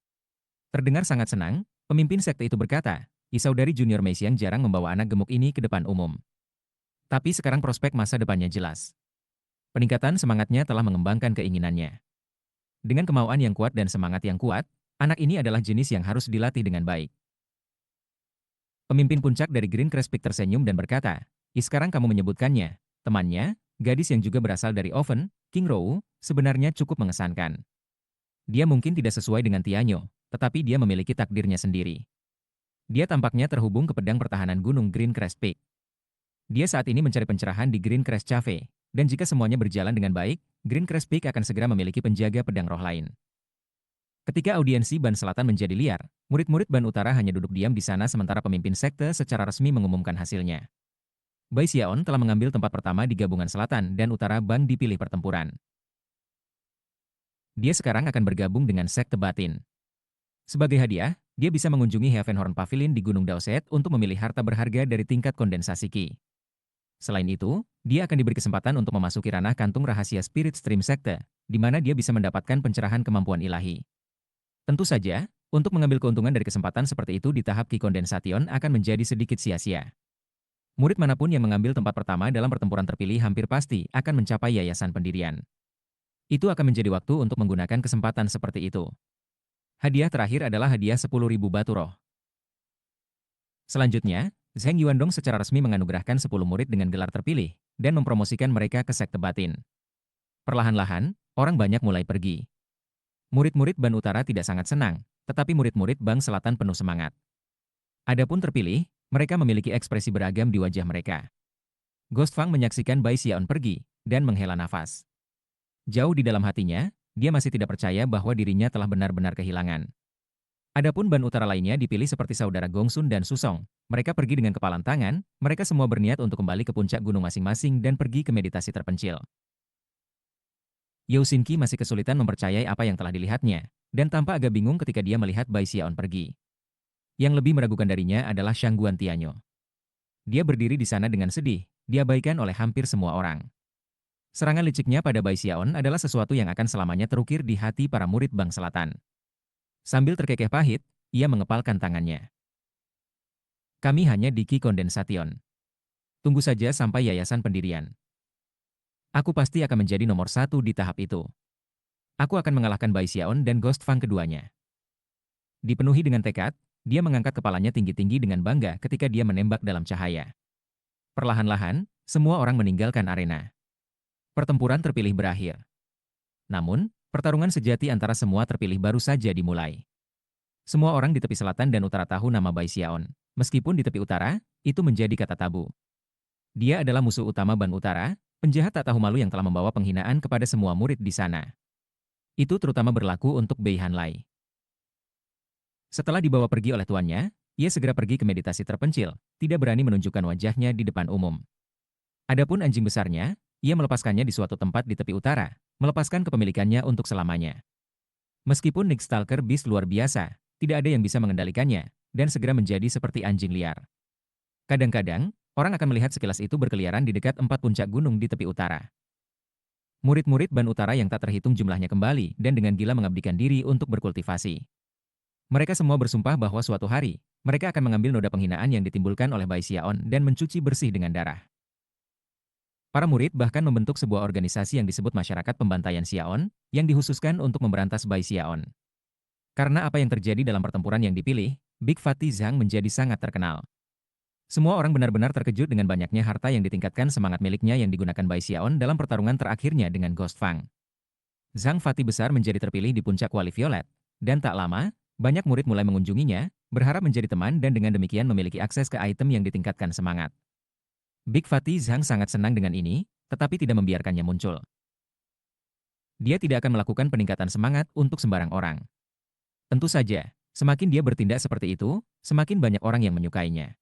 Terdengar sangat senang, pemimpin sekte itu berkata, Saudari junior Meixiang jarang membawa anak gemuk ini ke depan umum. Tapi sekarang prospek masa depannya jelas. Peningkatan semangatnya telah mengembangkan keinginannya. Dengan kemauan yang kuat dan semangat yang kuat, anak ini adalah jenis yang harus dilatih dengan baik. Pemimpin puncak dari Green Crest Peak tersenyum dan berkata, sekarang kamu menyebutkannya, temannya, gadis yang juga berasal dari Oven, King Rou, sebenarnya cukup mengesankan. Dia mungkin tidak sesuai dengan Tianyo, tetapi dia memiliki takdirnya sendiri. Dia tampaknya terhubung ke pedang pertahanan gunung Green Crest Peak. Dia saat ini mencari pencerahan di Green Crest Cafe, dan jika semuanya berjalan dengan baik, Green Crest Peak akan segera memiliki penjaga pedang roh lain. Ketika audiensi Ban Selatan menjadi liar, murid-murid Ban Utara hanya duduk diam di sana sementara pemimpin sekte secara resmi mengumumkan hasilnya. Bai Xiaon telah mengambil tempat pertama di gabungan Selatan dan Utara Ban dipilih pertempuran. Dia sekarang akan bergabung dengan sekte batin. Sebagai hadiah, dia bisa mengunjungi Heavenhorn Pavilion di Gunung Daoset untuk memilih harta berharga dari tingkat kondensasi Qi. Selain itu, dia akan diberi kesempatan untuk memasuki ranah kantung rahasia Spirit Stream Sekte, di mana dia bisa mendapatkan pencerahan kemampuan ilahi. Tentu saja, untuk mengambil keuntungan dari kesempatan seperti itu di tahap Qi Condensation akan menjadi sedikit sia-sia. Murid manapun yang mengambil tempat pertama dalam pertempuran terpilih hampir pasti akan mencapai yayasan pendirian. Itu akan menjadi waktu untuk menggunakan kesempatan seperti itu. Hadiah terakhir adalah hadiah 10.000 batu roh. Selanjutnya, Zheng Yuandong secara resmi menganugerahkan 10 murid dengan gelar terpilih dan mempromosikan mereka ke sekte batin. Perlahan-lahan, orang banyak mulai pergi. Murid-murid Ban Utara tidak sangat senang, tetapi murid-murid Bang Selatan penuh semangat. Adapun terpilih, mereka memiliki ekspresi beragam di wajah mereka. Ghost Fang menyaksikan Bai Xiaon pergi dan menghela nafas. Jauh di dalam hatinya, dia masih tidak percaya bahwa dirinya telah benar-benar kehilangan. Adapun Ban Utara lainnya dipilih seperti saudara Gongsun dan Susong. Mereka pergi dengan kepalan tangan, mereka semua berniat untuk kembali ke puncak gunung masing-masing dan pergi ke meditasi terpencil. Yao Xinqi masih kesulitan mempercayai apa yang telah dilihatnya, dan tampak agak bingung ketika dia melihat Bai Xiaon pergi. Yang lebih meragukan darinya adalah Shangguan Tianyo. Dia berdiri di sana dengan sedih, diabaikan oleh hampir semua orang. Serangan liciknya pada Bai Xiaon adalah sesuatu yang akan selamanya terukir di hati para murid Bang Selatan. Sambil terkekeh pahit, ia mengepalkan tangannya. Kami hanya di Qi Condensation. Tunggu saja sampai yayasan pendirian. Aku pasti akan menjadi nomor 1 di tahap itu. Aku akan mengalahkan Bai Xiaon dan Ghost Fang keduanya. Dipenuhi dengan tekad, dia mengangkat kepalanya tinggi-tinggi dengan bangga ketika dia menembak dalam cahaya. Perlahan-lahan, semua orang meninggalkan arena. Pertempuran terpilih berakhir. Namun, pertarungan sejati antara semua terpilih baru saja dimulai. Semua orang di tepi selatan dan utara tahu nama Bai Xiaon. Meskipun di tepi utara, itu menjadi kata tabu. Dia adalah musuh utama Ban Utara, penjahat tak tahu malu yang telah membawa penghinaan kepada semua murid di sana. Itu terutama berlaku untuk Bei Hanlai. Setelah dibawa pergi oleh tuannya, ia segera pergi ke meditasi terpencil, tidak berani menunjukkan wajahnya di depan umum. Adapun anjing besarnya, ia melepaskannya di suatu tempat di tepi utara, melepaskan kepemilikannya untuk selamanya. Meskipun Nick Stalker Beast luar biasa, tidak ada yang bisa mengendalikannya, dan segera menjadi seperti anjing liar. Kadang-kadang, orang akan melihat sekilas itu berkeliaran di dekat 4 puncak gunung di tepi utara. Murid-murid Ban Utara yang tak terhitung jumlahnya kembali dan dengan gila mengabdikan diri untuk berkultivasi. Mereka semua bersumpah bahwa suatu hari, mereka akan mengambil noda penghinaan yang ditimbulkan oleh Bai Xiaon dan mencuci bersih dengan darah. Para murid bahkan membentuk sebuah organisasi yang disebut Masyarakat Pembantaian Xiaon, yang dikhususkan untuk memberantas Bai Xiaon. Karena apa yang terjadi dalam pertempuran yang dipilih, Big Fatty Zhang menjadi sangat terkenal. Semua orang benar-benar terkejut dengan banyaknya harta yang ditingkatkan semangat miliknya yang digunakan Bai Xiaon dalam pertarungan terakhirnya dengan Ghost Fang. Zhang Fatty besar menjadi terpilih di puncak kuali violet, dan tak lama, banyak murid mulai mengunjunginya, berharap menjadi teman dan dengan demikian memiliki akses ke item yang ditingkatkan semangat. Big Fatty Zhang sangat senang dengan ini, tetapi tidak membiarkannya muncul. Dia tidak akan melakukan peningkatan semangat untuk sembarang orang. Tentu saja, semakin dia bertindak seperti itu, semakin banyak orang yang menyukainya.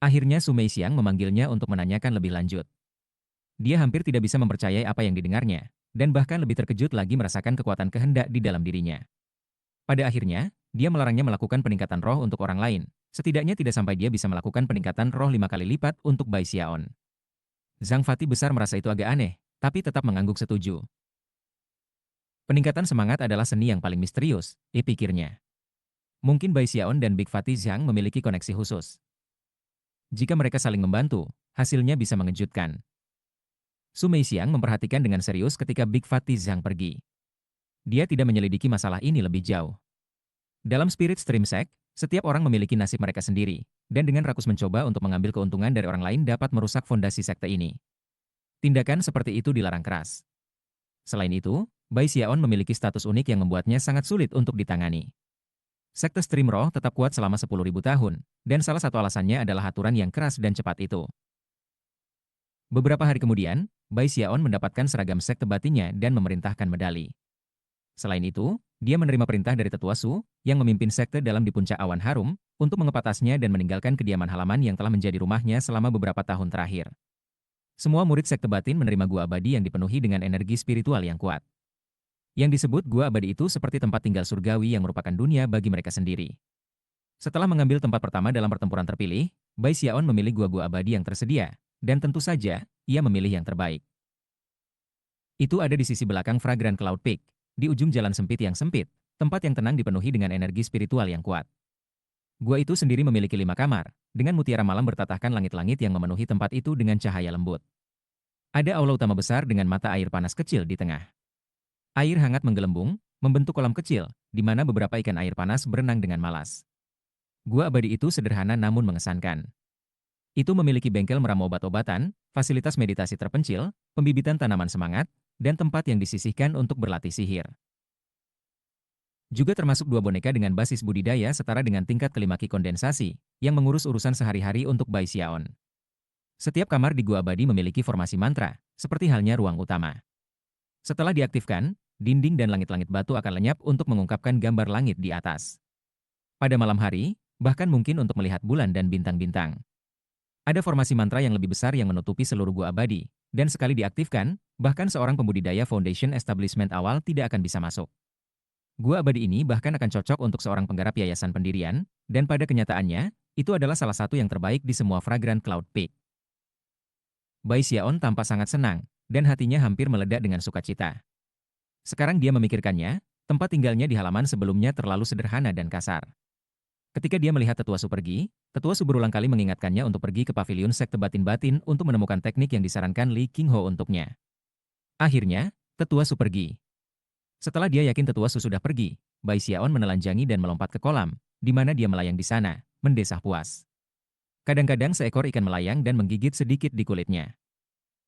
Akhirnya Su Meixiang memanggilnya untuk menanyakan lebih lanjut. Dia hampir tidak bisa mempercayai apa yang didengarnya, dan bahkan lebih terkejut lagi merasakan kekuatan kehendak di dalam dirinya. Pada akhirnya, dia melarangnya melakukan peningkatan roh untuk orang lain, Setidaknya tidak sampai dia bisa melakukan peningkatan roh 5 kali lipat untuk Bai Xiaon. Zhang Fati besar merasa itu agak aneh, tapi tetap mengangguk setuju. Peningkatan semangat adalah seni yang paling misterius, pikirnya. Mungkin Bai Xiaon dan Big Fatih Zhang memiliki koneksi khusus. Jika mereka saling membantu, hasilnya bisa mengejutkan. Su Meixiang memperhatikan dengan serius ketika Big Fatih Zhang pergi. Dia tidak menyelidiki masalah ini lebih jauh. Dalam spirit stream sect, setiap orang memiliki nasib mereka sendiri, dan dengan rakus mencoba untuk mengambil keuntungan dari orang lain dapat merusak fondasi sekte ini. Tindakan seperti itu dilarang keras. Selain itu, Bai Xiaon memiliki status unik yang membuatnya sangat sulit untuk ditangani. Sekte stream roh tetap kuat selama 10.000 tahun, dan salah satu alasannya adalah aturan yang keras dan cepat itu. Beberapa hari kemudian, Bai Xiaon mendapatkan seragam sekte batinnya dan memerintahkan medali. Selain itu, dia menerima perintah dari Tetua Su, yang memimpin sekte dalam di puncak awan harum, untuk mengepatasnya dan meninggalkan kediaman halaman yang telah menjadi rumahnya selama beberapa tahun terakhir. Semua murid sekte batin menerima gua abadi yang dipenuhi dengan energi spiritual yang kuat. Yang disebut gua abadi itu seperti tempat tinggal surgawi yang merupakan dunia bagi mereka sendiri. Setelah mengambil tempat pertama dalam pertempuran terpilih, Bai Xiaon memilih gua-gua abadi yang tersedia, dan tentu saja, ia memilih yang terbaik. Itu ada di sisi belakang Fragrant Cloud Peak, di ujung jalan sempit yang sempit, tempat yang tenang dipenuhi dengan energi spiritual yang kuat. Gua itu sendiri memiliki 5 kamar, dengan mutiara malam bertatahkan langit-langit yang memenuhi tempat itu dengan cahaya lembut. Ada aula utama besar dengan mata air panas kecil di tengah. Air hangat menggelembung, membentuk kolam kecil, di mana beberapa ikan air panas berenang dengan malas. Gua abadi itu sederhana namun mengesankan. Itu memiliki bengkel meramu obat-obatan, fasilitas meditasi terpencil, pembibitan tanaman semangat, dan tempat yang disisihkan untuk berlatih sihir. Juga termasuk 2 boneka dengan basis budidaya setara dengan tingkat kelima ki kondensasi, yang mengurus urusan sehari-hari untuk Bai Xiaon. Setiap kamar di Gua Abadi memiliki formasi mantra, seperti halnya ruang utama. Setelah diaktifkan, dinding dan langit-langit batu akan lenyap untuk mengungkapkan gambar langit di atas. Pada malam hari, bahkan mungkin untuk melihat bulan dan bintang-bintang. Ada formasi mantra yang lebih besar yang menutupi seluruh Gua Abadi, dan sekali diaktifkan, bahkan seorang pembudidaya foundation establishment awal tidak akan bisa masuk. Gua abadi ini bahkan akan cocok untuk seorang penggarap yayasan pendirian, dan pada kenyataannya, itu adalah salah satu yang terbaik di semua Fragrant Cloud Peak. Bai Xiaon tampak sangat senang, dan hatinya hampir meledak dengan sukacita. Sekarang dia memikirkannya, tempat tinggalnya di halaman sebelumnya terlalu sederhana dan kasar. Ketika dia melihat Tetua Su pergi, Tetua Su berulang kali mengingatkannya untuk pergi ke pavilion sekte batin-batin untuk menemukan teknik yang disarankan Li Qingho untuknya. Akhirnya, Tetua Su pergi. Setelah dia yakin Tetua Su sudah pergi, Bai Xiaon menelanjangi dan melompat ke kolam, di mana dia melayang di sana, mendesah puas. Kadang-kadang seekor ikan melayang dan menggigit sedikit di kulitnya.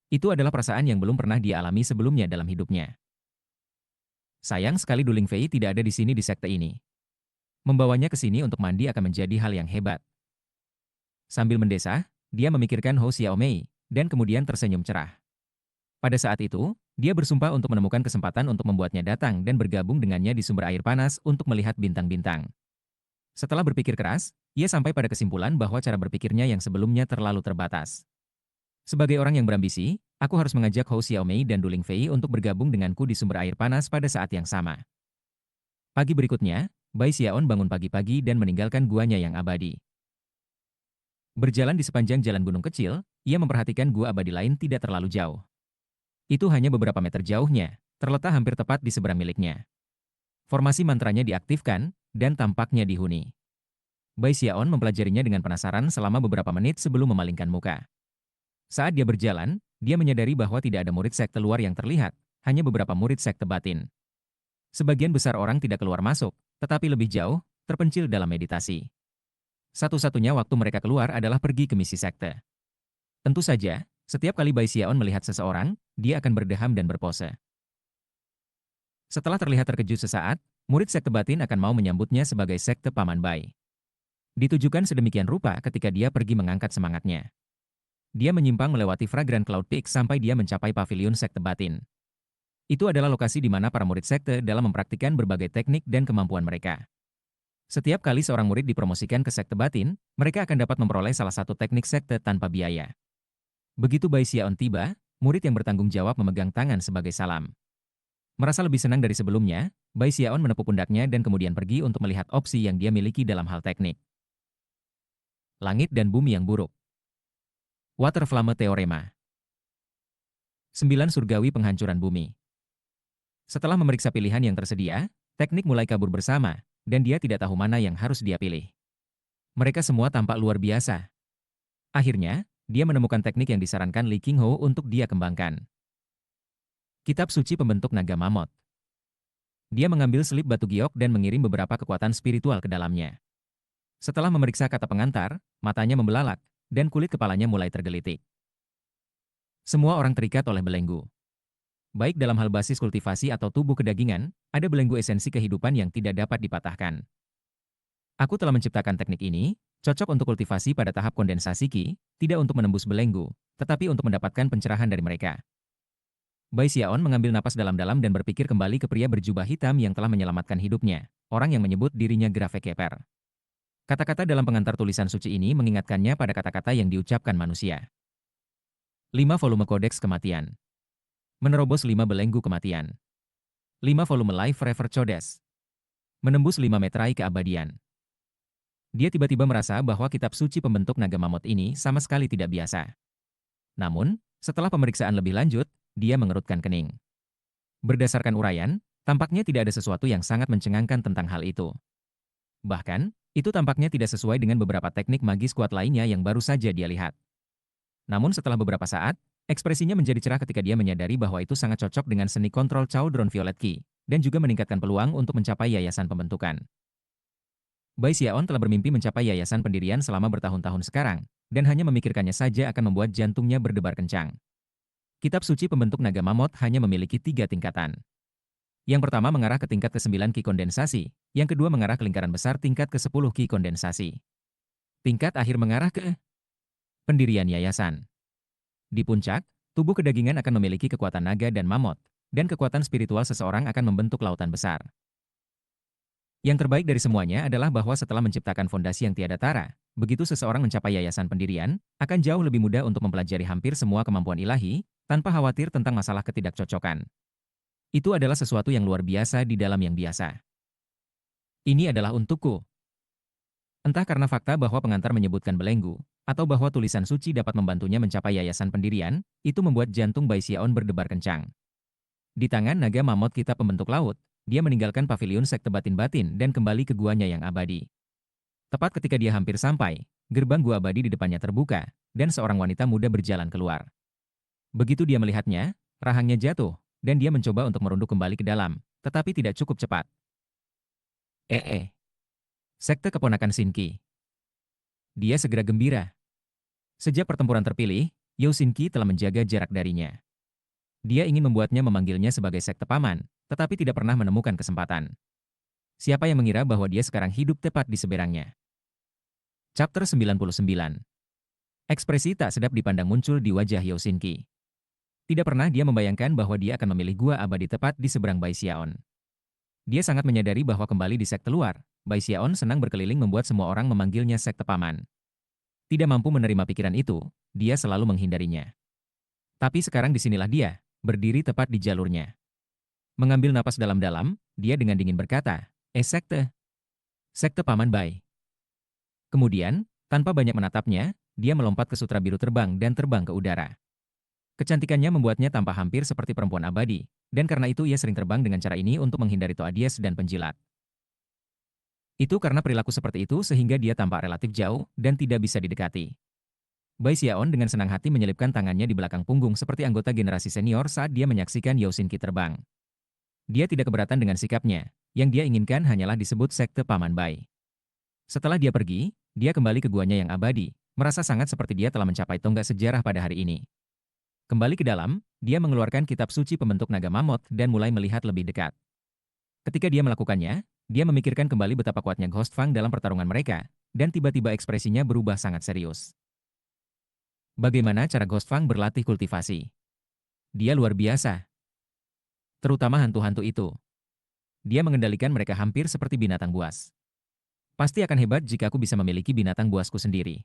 Itu adalah perasaan yang belum pernah dia alami sebelumnya dalam hidupnya. Sayang sekali Du Lingfei tidak ada di sini di sekte ini. Membawanya ke sini untuk mandi akan menjadi hal yang hebat. Sambil mendesah, dia memikirkan Hou Xiaomei, dan kemudian tersenyum cerah. Pada saat itu, dia bersumpah untuk menemukan kesempatan untuk membuatnya datang dan bergabung dengannya di sumber air panas untuk melihat bintang-bintang. Setelah berpikir keras, ia sampai pada kesimpulan bahwa cara berpikirnya yang sebelumnya terlalu terbatas. Sebagai orang yang berambisi, aku harus mengajak Hou Xiaomei dan Du Lingfei untuk bergabung denganku di sumber air panas pada saat yang sama. Pagi berikutnya, Bai Xiaon bangun pagi-pagi dan meninggalkan guanya yang abadi. Berjalan di sepanjang jalan gunung kecil, ia memperhatikan gua abadi lain tidak terlalu jauh. Itu hanya beberapa meter jauhnya, terletak hampir tepat di seberang miliknya. Formasi mantranya diaktifkan, dan tampaknya dihuni. Bai Xiaon mempelajarinya dengan penasaran selama beberapa menit sebelum memalingkan muka. Saat dia berjalan, dia menyadari bahwa tidak ada murid sekte luar yang terlihat, hanya beberapa murid sekte batin. Sebagian besar orang tidak keluar masuk, tetapi lebih jauh, terpencil dalam meditasi. Satu-satunya waktu mereka keluar adalah pergi ke misi sekte. Tentu saja, setiap kali Bai Xiaon melihat seseorang, dia akan berdeham dan berpose. Setelah terlihat terkejut sesaat, murid sekte batin akan mau menyambutnya sebagai sekte Paman Bai. Ditujukan sedemikian rupa ketika dia pergi mengangkat semangatnya. Dia menyimpang melewati Fragrant Cloud Peak sampai dia mencapai pavilion sekte batin. Itu adalah lokasi di mana para murid sekte dalam mempraktikkan berbagai teknik dan kemampuan mereka. Setiap kali seorang murid dipromosikan ke sekte batin, mereka akan dapat memperoleh salah satu teknik sekte tanpa biaya. Begitu Bai Xiaon tiba, murid yang bertanggung jawab memegang tangan sebagai salam. Merasa lebih senang dari sebelumnya, Bai Xiaon menepuk pundaknya dan kemudian pergi untuk melihat opsi yang dia miliki dalam hal teknik. Langit dan bumi yang buruk. Water Flame Theorema. 9 surgawi penghancuran bumi. Setelah memeriksa pilihan yang tersedia, teknik mulai kabur bersama, dan dia tidak tahu mana yang harus dia pilih. Mereka semua tampak luar biasa. Akhirnya, dia menemukan teknik yang disarankan Li Qingho untuk dia kembangkan. Kitab suci pembentuk naga mamut. Dia mengambil selip batu giok dan mengirim beberapa kekuatan spiritual ke dalamnya. Setelah memeriksa kata pengantar, matanya membelalak, dan kulit kepalanya mulai tergelitik. Semua orang terikat oleh belenggu. Baik dalam hal basis kultivasi atau tubuh kedagingan, ada belenggu esensi kehidupan yang tidak dapat dipatahkan. Aku telah menciptakan teknik ini, cocok untuk kultivasi pada tahap kondensasi Qi, tidak untuk menembus belenggu, tetapi untuk mendapatkan pencerahan dari mereka. Bai Xiaon mengambil napas dalam-dalam dan berpikir kembali ke pria berjubah hitam yang telah menyelamatkan hidupnya, orang yang menyebut dirinya Grave Keper. Kata-kata dalam pengantar tulisan suci ini mengingatkannya pada kata-kata yang diucapkan manusia. 5 volume kodeks kematian. Menerobos 5 belenggu kematian. 5 volume Life Forever Codes. Menembus 5 metrai keabadian. Dia tiba-tiba merasa bahwa kitab suci pembentuk naga mamut ini sama sekali tidak biasa. Namun, setelah pemeriksaan lebih lanjut, dia mengerutkan kening. Berdasarkan uraian, tampaknya tidak ada sesuatu yang sangat mencengangkan tentang hal itu. Bahkan, itu tampaknya tidak sesuai dengan beberapa teknik magis kuat lainnya yang baru saja dia lihat. Namun setelah beberapa saat, ekspresinya menjadi cerah ketika dia menyadari bahwa itu sangat cocok dengan seni kontrol Cauldron Violet Qi, dan juga meningkatkan peluang untuk mencapai yayasan pembentukan. Bai Xiaon telah bermimpi mencapai yayasan pendirian selama bertahun-tahun sekarang, dan hanya memikirkannya saja akan membuat jantungnya berdebar kencang. Kitab suci pembentuk naga mamut hanya memiliki 3 tingkatan. Yang pertama mengarah ke tingkat ke-9 Qi kondensasi, yang kedua mengarah ke lingkaran besar tingkat ke-10 Qi kondensasi. Tingkat akhir mengarah ke pendirian yayasan. Di puncak, tubuh kedagingan akan memiliki kekuatan naga dan mamut, dan kekuatan spiritual seseorang akan membentuk lautan besar. Yang terbaik dari semuanya adalah bahwa setelah menciptakan fondasi yang tiada tara, begitu seseorang mencapai yayasan pendirian, akan jauh lebih mudah untuk mempelajari hampir semua kemampuan ilahi, tanpa khawatir tentang masalah ketidakcocokan. Itu adalah sesuatu yang luar biasa di dalam yang biasa. Ini adalah untukku. Entah karena fakta bahwa pengantar menyebutkan belenggu, atau bahwa tulisan suci dapat membantunya mencapai yayasan pendirian, itu membuat jantung Bai Xiaon berdebar kencang. Di tangan naga mamut kitab pembentuk laut, dia meninggalkan pavilion sekte batin-batin dan kembali ke guanya yang abadi. Tepat ketika dia hampir sampai, gerbang gua abadi di depannya terbuka, dan seorang wanita muda berjalan keluar. Begitu dia melihatnya, rahangnya jatuh, dan dia mencoba untuk merunduk kembali ke dalam, tetapi tidak cukup cepat. Sekte keponakan Shinki. Dia segera gembira. Sejak pertempuran terpilih, Yao Shinki telah menjaga jarak darinya. Dia ingin membuatnya memanggilnya sebagai sekte paman, tetapi tidak pernah menemukan kesempatan. Siapa yang mengira bahwa dia sekarang hidup tepat di seberangnya? Chapter 99. Ekspresi tak sedap dipandang muncul di wajah Yao Shinki. Tidak pernah dia membayangkan bahwa dia akan memilih gua abadi tepat di seberang Bai Xiaon. Dia sangat menyadari bahwa kembali di sekte luar, Bai Xiaon senang berkeliling membuat semua orang memanggilnya sekte paman. Tidak mampu menerima pikiran itu, dia selalu menghindarinya. Tapi sekarang disinilah dia, berdiri tepat di jalurnya. Mengambil napas dalam-dalam, dia dengan dingin berkata, sekte. Sekte paman Bai. Kemudian, tanpa banyak menatapnya, dia melompat ke sutra biru terbang dan terbang ke udara. Kecantikannya membuatnya tampak hampir seperti perempuan abadi, dan karena itu ia sering terbang dengan cara ini untuk menghindari Toadies dan penjilat. Itu karena perilaku seperti itu sehingga dia tampak relatif jauh dan tidak bisa didekati. Bai Xiaon dengan senang hati menyelipkan tangannya di belakang punggung seperti anggota generasi senior saat dia menyaksikan Yao Shinki terbang. Dia tidak keberatan dengan sikapnya, yang dia inginkan hanyalah disebut sekte paman Bai. Setelah dia pergi, dia kembali ke guanya yang abadi, merasa sangat seperti dia telah mencapai tonggak sejarah pada hari ini. Kembali ke dalam, dia mengeluarkan kitab suci pembentuk naga mamut dan mulai melihat lebih dekat. Ketika dia melakukannya, dia memikirkan kembali betapa kuatnya Ghost Fang dalam pertarungan mereka, dan tiba-tiba ekspresinya berubah sangat serius. Bagaimana cara Ghost Fang berlatih kultivasi? Dia luar biasa. Terutama hantu-hantu itu. Dia mengendalikan mereka hampir seperti binatang buas. Pasti akan hebat jika aku bisa memiliki binatang buasku sendiri.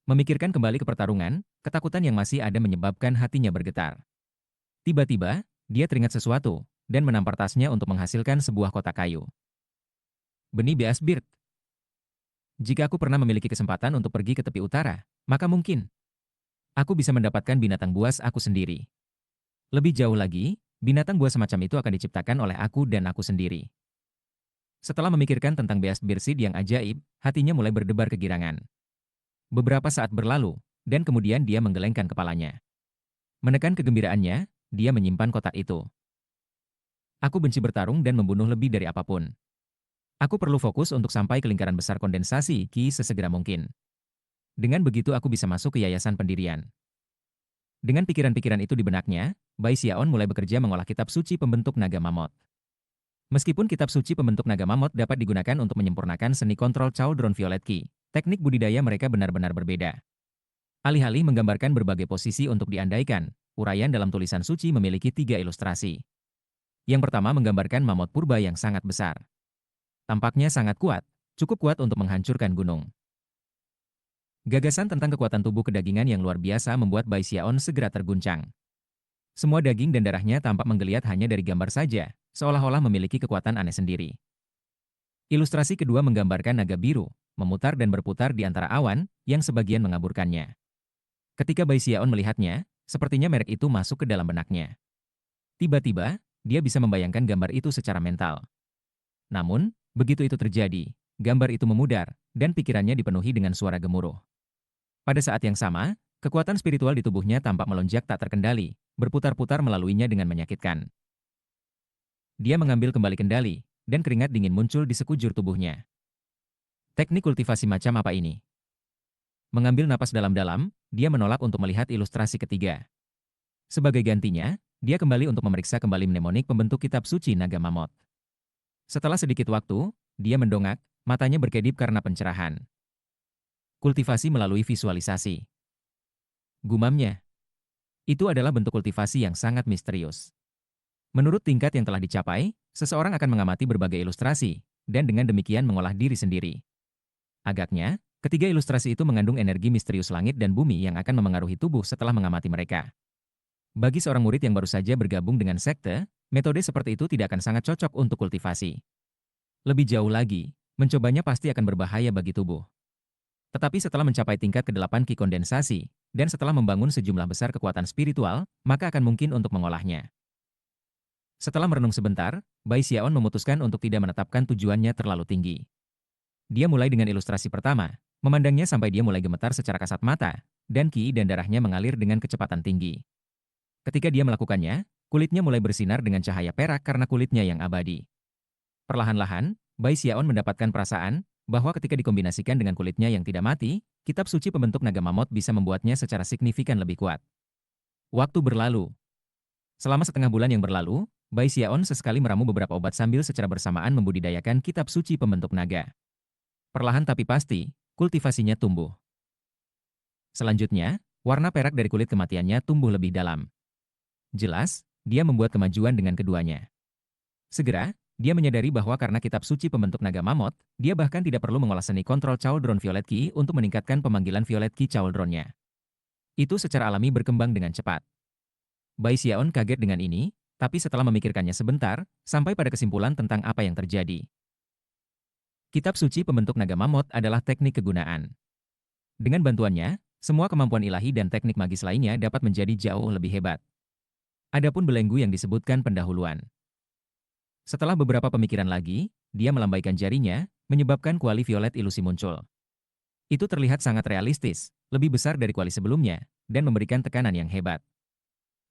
Memikirkan kembali ke pertarungan, ketakutan yang masih ada menyebabkan hatinya bergetar. Tiba-tiba, dia teringat sesuatu, dan menampar tasnya untuk menghasilkan sebuah kotak kayu. Benih Beas Bird. Jika aku pernah memiliki kesempatan untuk pergi ke tepi utara, maka mungkin aku bisa mendapatkan binatang buas aku sendiri. Lebih jauh lagi, binatang buas semacam itu akan diciptakan oleh aku dan aku sendiri. Setelah memikirkan tentang Beast Birsid yang ajaib, hatinya mulai berdebar kegirangan. Beberapa saat berlalu, dan kemudian dia menggelengkan kepalanya. Menekan kegembiraannya, dia menyimpan kotak itu. Aku benci bertarung dan membunuh lebih dari apapun. Aku perlu fokus untuk sampai ke lingkaran besar kondensasi Qi sesegera mungkin. Dengan begitu aku bisa masuk ke yayasan pendirian. Dengan pikiran-pikiran itu di benaknya, Bai Xiaon mulai bekerja mengolah kitab suci pembentuk naga mamut. Meskipun kitab suci pembentuk naga mamut dapat digunakan untuk menyempurnakan seni kontrol Cauldron Violet Qi, teknik budidaya mereka benar-benar berbeda. Alih-alih menggambarkan berbagai posisi untuk diandaikan, uraian dalam tulisan suci memiliki 3 ilustrasi. Yang pertama menggambarkan mamut purba yang sangat besar. Tampaknya sangat kuat, cukup kuat untuk menghancurkan gunung. Gagasan tentang kekuatan tubuh kedagingan yang luar biasa membuat Bai Xiaon segera terguncang. Semua daging dan darahnya tampak menggeliat hanya dari gambar saja, seolah-olah memiliki kekuatan aneh sendiri. Ilustrasi kedua menggambarkan naga biru, memutar dan berputar di antara awan, yang sebagian mengaburkannya. Ketika Bai Xiaon melihatnya, sepertinya merek itu masuk ke dalam benaknya. Tiba-tiba, dia bisa membayangkan gambar itu secara mental. Namun, begitu itu terjadi, gambar itu memudar, dan pikirannya dipenuhi dengan suara gemuruh. Pada saat yang sama, kekuatan spiritual di tubuhnya tampak melonjak tak terkendali, berputar-putar melaluinya dengan menyakitkan. Dia mengambil kembali kendali, dan keringat dingin muncul di sekujur tubuhnya. Teknik kultivasi macam apa ini? Mengambil napas dalam-dalam, dia menolak untuk melihat ilustrasi ketiga. Sebagai gantinya, dia kembali untuk memeriksa kembali mnemonik pembentuk kitab suci naga mamut. Setelah sedikit waktu, dia mendongak, matanya berkedip karena pencerahan. Kultivasi melalui visualisasi. Gumamnya. Itu adalah bentuk kultivasi yang sangat misterius. Menurut tingkat yang telah dicapai, seseorang akan mengamati berbagai ilustrasi, dan dengan demikian mengolah diri sendiri. Agaknya, ketiga ilustrasi itu mengandung energi misterius langit dan bumi yang akan memengaruhi tubuh setelah mengamati mereka. Bagi seorang murid yang baru saja bergabung dengan sekte, metode seperti itu tidak akan sangat cocok untuk kultivasi. Lebih jauh lagi, mencobanya pasti akan berbahaya bagi tubuh. Tetapi setelah mencapai tingkat ke-8 Qi kondensasi, dan setelah membangun sejumlah besar kekuatan spiritual, maka akan mungkin untuk mengolahnya. Setelah merenung sebentar, Bai Xiaon memutuskan untuk tidak menetapkan tujuannya terlalu tinggi. Dia mulai dengan ilustrasi pertama, memandangnya sampai dia mulai gemetar secara kasat mata, dan Qi dan darahnya mengalir dengan kecepatan tinggi. Ketika dia melakukannya, kulitnya mulai bersinar dengan cahaya perak karena kulitnya yang abadi. Perlahan-lahan, Bai Xiaon mendapatkan perasaan bahwa ketika dikombinasikan dengan kulitnya yang tidak mati, kitab suci pembentuk naga mamut bisa membuatnya secara signifikan lebih kuat. Waktu berlalu. Selama setengah bulan yang berlalu, Bai Xiaon sesekali meramu beberapa obat sambil secara bersamaan membudidayakan kitab suci pembentuk naga. Perlahan tapi pasti, kultivasinya tumbuh. Selanjutnya, warna perak dari kulit kematiannya tumbuh lebih dalam. Jelas, dia membuat kemajuan dengan keduanya. Segera, dia menyadari bahwa karena kitab suci pembentuk naga mamut, dia bahkan tidak perlu mengolah seni kontrol Cauldron Violet Qi untuk meningkatkan pemanggilan Violet Qi Cauldronnya. Itu secara alami berkembang dengan cepat. Bai Xiaon kaget dengan ini, tapi setelah memikirkannya sebentar, sampai pada kesimpulan tentang apa yang terjadi. Kitab suci pembentuk naga mamut adalah teknik kegunaan. Dengan bantuannya, semua kemampuan ilahi dan teknik magis lainnya dapat menjadi jauh lebih hebat. Adapun belenggu yang disebutkan pendahuluan. Setelah beberapa pemikiran lagi, dia melambaikan jarinya, menyebabkan kuali violet ilusi muncul. Itu terlihat sangat realistis, lebih besar dari kuali sebelumnya, dan memberikan tekanan yang hebat.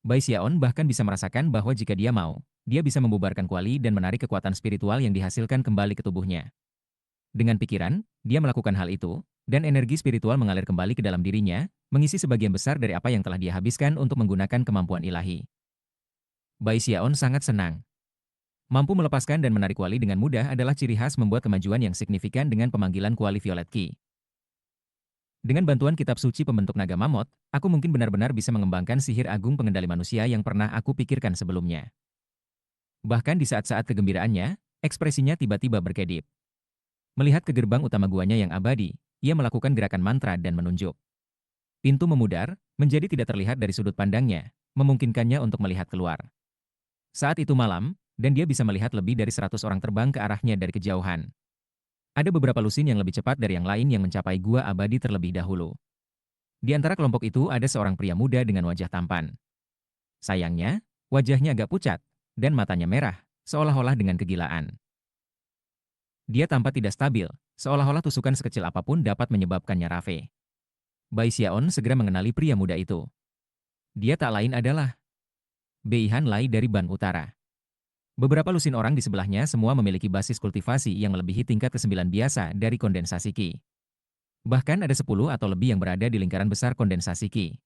Bai Xiaon bahkan bisa merasakan bahwa jika dia mau, dia bisa membubarkan kuali dan menarik kekuatan spiritual yang dihasilkan kembali ke tubuhnya. Dengan pikiran, dia melakukan hal itu, dan energi spiritual mengalir kembali ke dalam dirinya, mengisi sebagian besar dari apa yang telah dia habiskan untuk menggunakan kemampuan ilahi. Bai Xiaon sangat senang. Mampu melepaskan dan menarik kuali dengan mudah adalah ciri khas membuat kemajuan yang signifikan dengan pemanggilan kuali Violet Qi. Dengan bantuan kitab suci pembentuk naga mamut, aku mungkin benar-benar bisa mengembangkan sihir agung pengendali manusia yang pernah aku pikirkan sebelumnya. Bahkan di saat-saat kegembiraannya, ekspresinya tiba-tiba berkedip. Melihat ke gerbang utama guanya yang abadi, ia melakukan gerakan mantra dan menunjuk. Pintu memudar, menjadi tidak terlihat dari sudut pandangnya, memungkinkannya untuk melihat keluar. Saat itu malam, dan dia bisa melihat lebih dari 100 orang terbang ke arahnya dari kejauhan. Ada beberapa lusin yang lebih cepat dari yang lain yang mencapai gua abadi terlebih dahulu. Di antara kelompok itu ada seorang pria muda dengan wajah tampan. Sayangnya, wajahnya agak pucat, dan matanya merah, seolah-olah dengan kegilaan. Dia tampak tidak stabil, seolah-olah tusukan sekecil apapun dapat menyebabkannya rafe. Bai Xiaon segera mengenali pria muda itu. Dia tak lain adalah Bei Han Lai dari Ban Utara. Beberapa lusin orang di sebelahnya semua memiliki basis kultivasi yang melebihi tingkat ke-9 biasa dari kondensasi Qi. Bahkan ada 10 atau lebih yang berada di lingkaran besar kondensasi Qi.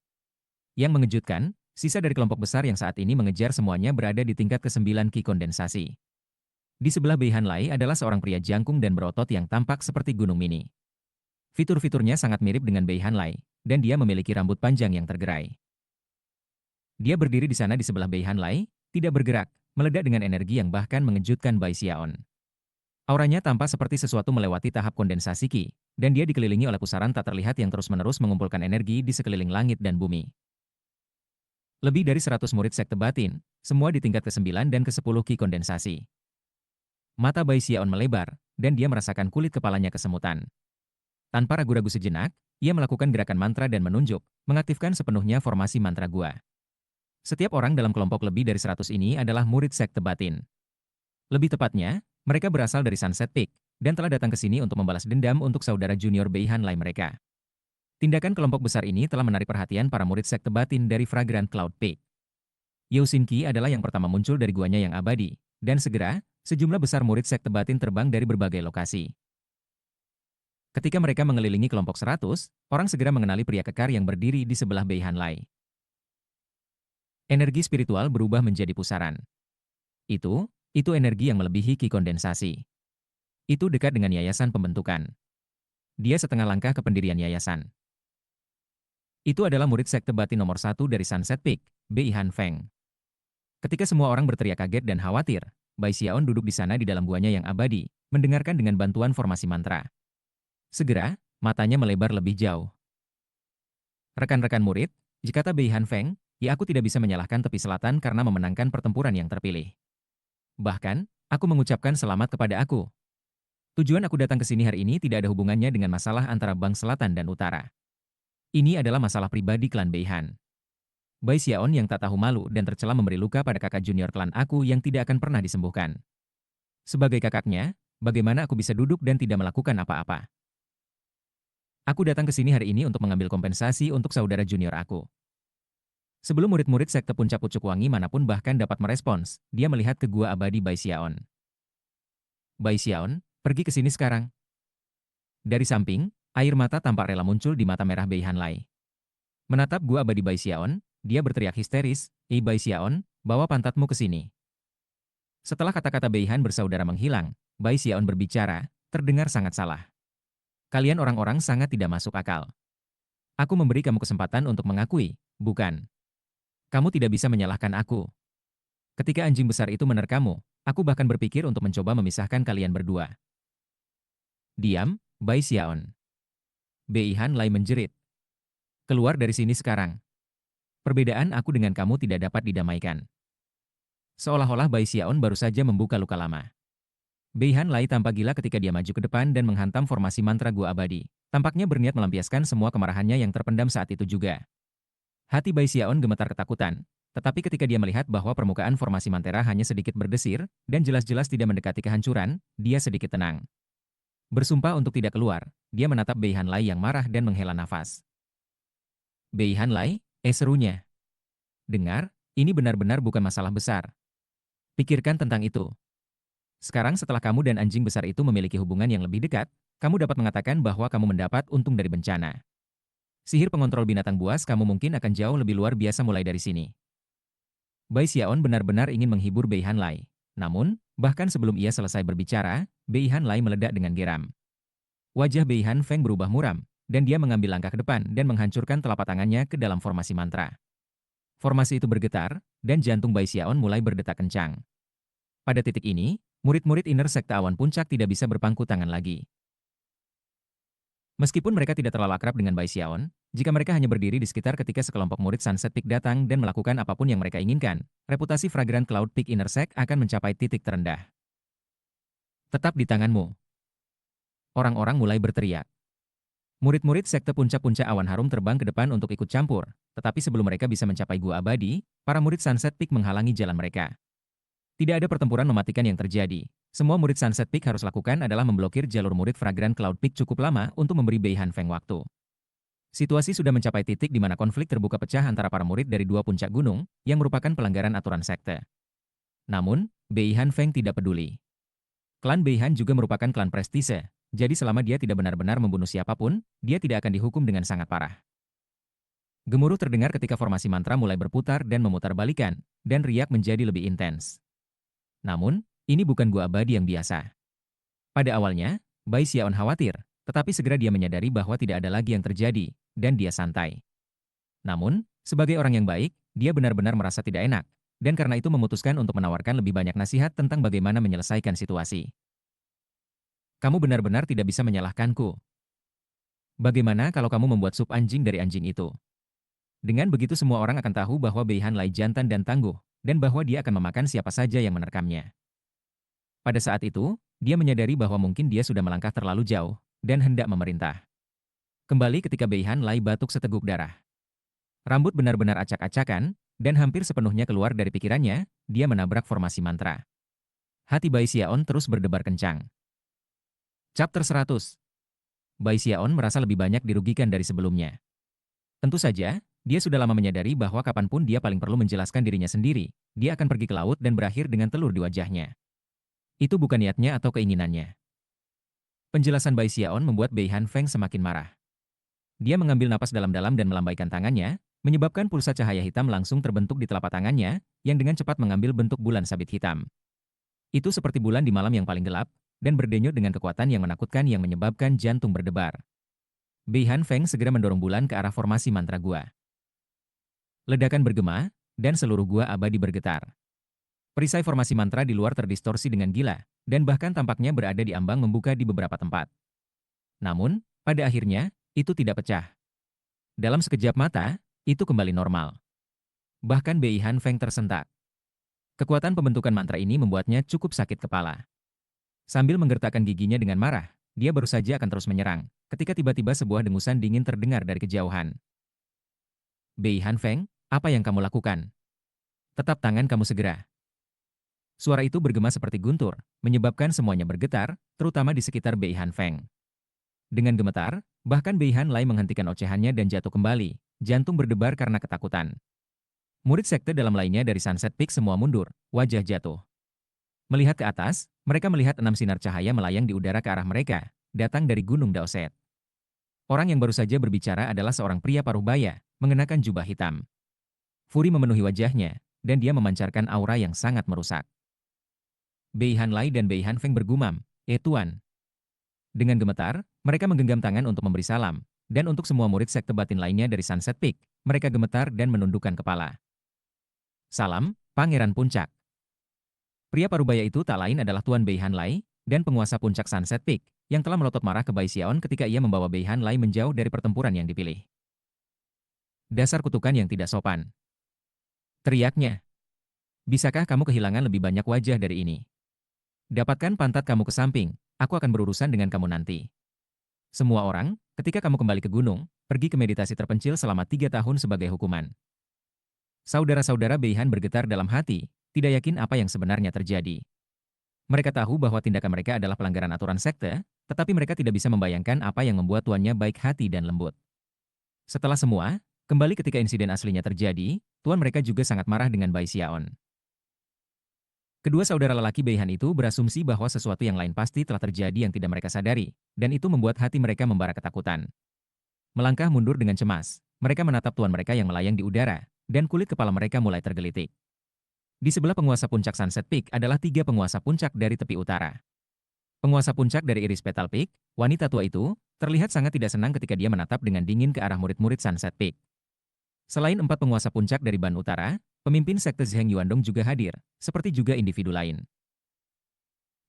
Yang mengejutkan, sisa dari kelompok besar yang saat ini mengejar semuanya berada di tingkat ke-9 Qi kondensasi. Di sebelah Bei Han Lai adalah seorang pria jangkung dan berotot yang tampak seperti gunung mini. Fitur-fiturnya sangat mirip dengan Bei Han Lai, dan dia memiliki rambut panjang yang tergerai. Dia berdiri di sana di sebelah Bei Han Lai, tidak bergerak, meledak dengan energi yang bahkan mengejutkan Bai Xiaon. Auranya tampak seperti sesuatu melewati tahap kondensasi Qi, dan dia dikelilingi oleh pusaran tak terlihat yang terus-menerus mengumpulkan energi di sekeliling langit dan bumi. Lebih dari 100 murid sekte batin, semua di tingkat ke-9 dan ke-10 Qi kondensasi. Mata Bai Xiaon melebar, dan dia merasakan kulit kepalanya kesemutan. Tanpa ragu-ragu sejenak, ia melakukan gerakan mantra dan menunjuk, mengaktifkan sepenuhnya formasi mantra gua. Setiap orang dalam kelompok lebih dari 100 ini adalah murid sekte batin. Lebih tepatnya, mereka berasal dari Sunset Peak, dan telah datang ke sini untuk membalas dendam untuk saudara junior Bei Han Lai mereka. Tindakan kelompok besar ini telah menarik perhatian para murid sekte batin dari Fragrant Cloud Peak. Yao Xinqi adalah yang pertama muncul dari guanya yang abadi, dan segera, sejumlah besar murid sekte batin terbang dari berbagai lokasi. Ketika mereka mengelilingi kelompok 100, orang segera mengenali pria kekar yang berdiri di sebelah Bei Han Lai. Energi spiritual berubah menjadi pusaran. Itu energi yang melebihi Qi kondensasi. Itu dekat dengan yayasan pembentukan. Dia setengah langkah ke pendirian yayasan. Itu adalah murid sekte batin nomor 1 dari Sunset Peak, Bei Han Feng. Ketika semua orang berteriak kaget dan khawatir, Bai Xiaon duduk di sana di dalam guanya yang abadi, mendengarkan dengan bantuan formasi mantra. Segera, matanya melebar lebih jauh. Rekan-rekan murid, jika kata Bei Han Feng, ya aku tidak bisa menyalahkan tepi selatan karena memenangkan pertempuran yang terpilih. Bahkan, aku mengucapkan selamat kepada aku. Tujuan aku datang ke sini hari ini tidak ada hubungannya dengan masalah antara Bang Selatan dan Utara. Ini adalah masalah pribadi klan Bei Han. Bai Xiaon yang tak tahu malu dan tercela memberi luka pada kakak junior klan aku yang tidak akan pernah disembuhkan. Sebagai kakaknya, bagaimana aku bisa duduk dan tidak melakukan apa-apa? Aku datang ke sini hari ini untuk mengambil kompensasi untuk saudara junior aku. Sebelum murid-murid sekte puncak pucuk wangi manapun bahkan dapat merespons, dia melihat ke gua abadi Bai Xiaon. Bai Xiaon, pergi ke sini sekarang. Dari samping, air mata tampak rela muncul di mata merah Bei Han Lai. Menatap gua abadi Bai Xiaon, dia berteriak histeris, Bai Xiaon, bawa pantatmu ke sini. Setelah kata-kata Bei Han bersaudara menghilang, Bai Xiaon berbicara, terdengar sangat salah. Kalian orang-orang sangat tidak masuk akal. Aku memberi kamu kesempatan untuk mengakui, bukan? Kamu tidak bisa menyalahkan aku. Ketika anjing besar itu menerkamu, aku bahkan berpikir untuk mencoba memisahkan kalian berdua. Diam, Bai Xiaon. Bei Han Lai menjerit. Keluar dari sini sekarang. Perbedaan aku dengan kamu tidak dapat didamaikan. Seolah-olah Bai Xiaon baru saja membuka luka lama. Bei Han Lai tampak gila ketika dia maju ke depan dan menghantam formasi mantra gua abadi. Tampaknya berniat melampiaskan semua kemarahannya yang terpendam saat itu juga. Hati Bai Xiaon gemetar ketakutan, tetapi ketika dia melihat bahwa permukaan formasi mantra hanya sedikit berdesir, dan jelas-jelas tidak mendekati kehancuran, dia sedikit tenang. Bersumpah untuk tidak keluar, dia menatap Bei Han Lai yang marah dan menghela nafas. Bei Han Lai, serunya. Dengar, ini benar-benar bukan masalah besar. Pikirkan tentang itu. Sekarang setelah kamu dan anjing besar itu memiliki hubungan yang lebih dekat, kamu dapat mengatakan bahwa kamu mendapat untung dari bencana. Sihir pengontrol binatang buas kamu mungkin akan jauh lebih luar biasa mulai dari sini. Bai Xiaon benar-benar ingin menghibur Bei Han Lai. Namun, bahkan sebelum ia selesai berbicara, Bei Han Lai meledak dengan geram. Wajah Bei Han Feng berubah muram, dan dia mengambil langkah ke depan dan menghancurkan telapak tangannya ke dalam formasi mantra. Formasi itu bergetar, dan jantung Bai Xiaon mulai berdetak kencang. Pada titik ini, murid-murid inner sekte awan puncak tidak bisa berpangku tangan lagi. Meskipun mereka tidak terlalu akrab dengan Bai Xiaon, jika mereka hanya berdiri di sekitar ketika sekelompok murid Sunset Peak datang dan melakukan apapun yang mereka inginkan, reputasi Fragrant Cloud Peak Inner Sect akan mencapai titik terendah. Tetap di tanganmu. Orang-orang mulai berteriak. Murid-murid sekte puncak-puncak awan harum terbang ke depan untuk ikut campur, tetapi sebelum mereka bisa mencapai gua abadi, para murid Sunset Peak menghalangi jalan mereka. Tidak ada pertempuran mematikan yang terjadi. Semua murid Sunset Peak harus lakukan adalah memblokir jalur murid Fragrant Cloud Peak cukup lama untuk memberi Bei Han Feng waktu. Situasi sudah mencapai titik di mana konflik terbuka pecah antara para murid dari dua puncak gunung, yang merupakan pelanggaran aturan sekte. Namun, Bei Han Feng tidak peduli. Klan Bei Han juga merupakan klan prestise, jadi selama dia tidak benar-benar membunuh siapapun, dia tidak akan dihukum dengan sangat parah. Gemuruh terdengar ketika formasi mantra mulai berputar dan memutarbalikkan, dan riak menjadi lebih intens. Namun, ini bukan gua abadi yang biasa. Pada awalnya, Bai Xiaon khawatir, tetapi segera dia menyadari bahwa tidak ada lagi yang terjadi, dan dia santai. Namun, sebagai orang yang baik, dia benar-benar merasa tidak enak, dan karena itu memutuskan untuk menawarkan lebih banyak nasihat tentang bagaimana menyelesaikan situasi. Kamu benar-benar tidak bisa menyalahkanku. Bagaimana kalau kamu membuat sup anjing dari anjing itu? Dengan begitu semua orang akan tahu bahwa Bei Han Lai jantan dan tangguh, dan bahwa dia akan memakan siapa saja yang menerkamnya. Pada saat itu, dia menyadari bahwa mungkin dia sudah melangkah terlalu jauh, dan hendak memerintah. Kembali ketika Bei Han Lai batuk seteguk darah. Rambut benar-benar acak-acakan, dan hampir sepenuhnya keluar dari pikirannya, dia menabrak formasi mantra. Hati Bai Xiaon terus berdebar kencang. Chapter 100. Bai Xiaon merasa lebih banyak dirugikan dari sebelumnya. Tentu saja, dia sudah lama menyadari bahwa kapanpun dia paling perlu menjelaskan dirinya sendiri, dia akan pergi ke laut dan berakhir dengan telur di wajahnya. Itu bukan niatnya atau keinginannya. Penjelasan Bai Xiaon membuat Bei Han Feng semakin marah. Dia mengambil napas dalam-dalam dan melambaikan tangannya, menyebabkan pulsa cahaya hitam langsung terbentuk di telapak tangannya, yang dengan cepat mengambil bentuk bulan sabit hitam. Itu seperti bulan di malam yang paling gelap, dan berdenyut dengan kekuatan yang menakutkan yang menyebabkan jantung berdebar. Bei Han Feng segera mendorong bulan ke arah formasi mantra gua. Ledakan bergema, dan seluruh gua abadi bergetar. Perisai formasi mantra di luar terdistorsi dengan gila, dan bahkan tampaknya berada di ambang membuka di beberapa tempat. Namun, pada akhirnya, itu tidak pecah. Dalam sekejap mata, itu kembali normal. Bahkan Bei Han Feng tersentak. Kekuatan pembentukan mantra ini membuatnya cukup sakit kepala. Sambil menggertakkan giginya dengan marah, dia baru saja akan terus menyerang, ketika tiba-tiba sebuah dengusan dingin terdengar dari kejauhan. Bei Han Feng, apa yang kamu lakukan? Tetap tangan kamu segera. Suara itu bergema seperti guntur, menyebabkan semuanya bergetar, terutama di sekitar Bei Han Feng. Dengan gemetar, bahkan Bei Han Lai menghentikan ocehannya dan jatuh kembali, jantung berdebar karena ketakutan. Murid sekte dalam lainnya dari Sunset Peak semua mundur, wajah jatuh. Melihat ke atas, mereka melihat 6 sinar cahaya melayang di udara ke arah mereka, datang dari Gunung Daoset. Orang yang baru saja berbicara adalah seorang pria paruh baya, mengenakan jubah hitam. Furi memenuhi wajahnya, dan dia memancarkan aura yang sangat merusak. Bei Han Lai dan Bei Han Feng bergumam, Tuan. Dengan gemetar, mereka menggenggam tangan untuk memberi salam, dan untuk semua murid sekte batin lainnya dari Sunset Peak, mereka gemetar dan menundukkan kepala. Salam, Pangeran Puncak. Pria parubaya itu tak lain adalah Tuan Bei Han Lai, dan penguasa puncak Sunset Peak, yang telah melotot marah ke Bai Xiaon ketika ia membawa Bei Han Lai menjauh dari pertempuran yang dipilih. Dasar kutukan yang tidak sopan. Teriaknya. Bisakah kamu kehilangan lebih banyak wajah dari ini? Dapatkan pantat kamu ke samping, aku akan berurusan dengan kamu nanti. Semua orang, ketika kamu kembali ke gunung, pergi ke meditasi terpencil selama 3 tahun sebagai hukuman. Saudara-saudara Bei Han bergetar dalam hati, tidak yakin apa yang sebenarnya terjadi. Mereka tahu bahwa tindakan mereka adalah pelanggaran aturan sekte, tetapi mereka tidak bisa membayangkan apa yang membuat tuannya baik hati dan lembut. Setelah semua, kembali ketika insiden aslinya terjadi, tuan mereka juga sangat marah dengan Bai Xiaon. Kedua saudara lelaki Bei Han itu berasumsi bahwa sesuatu yang lain pasti telah terjadi yang tidak mereka sadari, dan itu membuat hati mereka membara ketakutan. Melangkah mundur dengan cemas, mereka menatap tuan mereka yang melayang di udara, dan kulit kepala mereka mulai tergelitik. Di sebelah penguasa puncak Sunset Peak adalah 3 penguasa puncak dari tepi utara. Penguasa puncak dari Iris Petal Peak, wanita tua itu, terlihat sangat tidak senang ketika dia menatap dengan dingin ke arah murid-murid Sunset Peak. Selain 4 penguasa puncak dari Ban Utara, pemimpin sekte Zheng Yuandong juga hadir, seperti juga individu lain.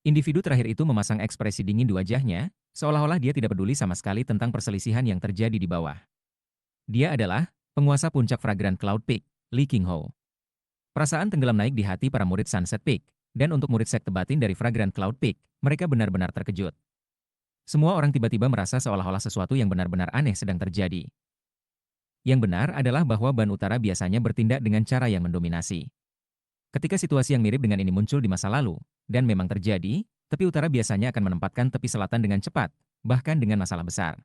Individu terakhir itu memasang ekspresi dingin di wajahnya, seolah-olah dia tidak peduli sama sekali tentang perselisihan yang terjadi di bawah. Dia adalah penguasa puncak Fragrant Cloud Peak, Li Qingho. Perasaan tenggelam naik di hati para murid Sunset Peak, dan untuk murid sekte batin dari Fragrant Cloud Peak, mereka benar-benar terkejut. Semua orang tiba-tiba merasa seolah-olah sesuatu yang benar-benar aneh sedang terjadi. Yang benar adalah bahwa Ban Utara biasanya bertindak dengan cara yang mendominasi. Ketika situasi yang mirip dengan ini muncul di masa lalu, dan memang terjadi, tepi utara biasanya akan menempatkan tepi selatan dengan cepat, bahkan dengan masalah besar.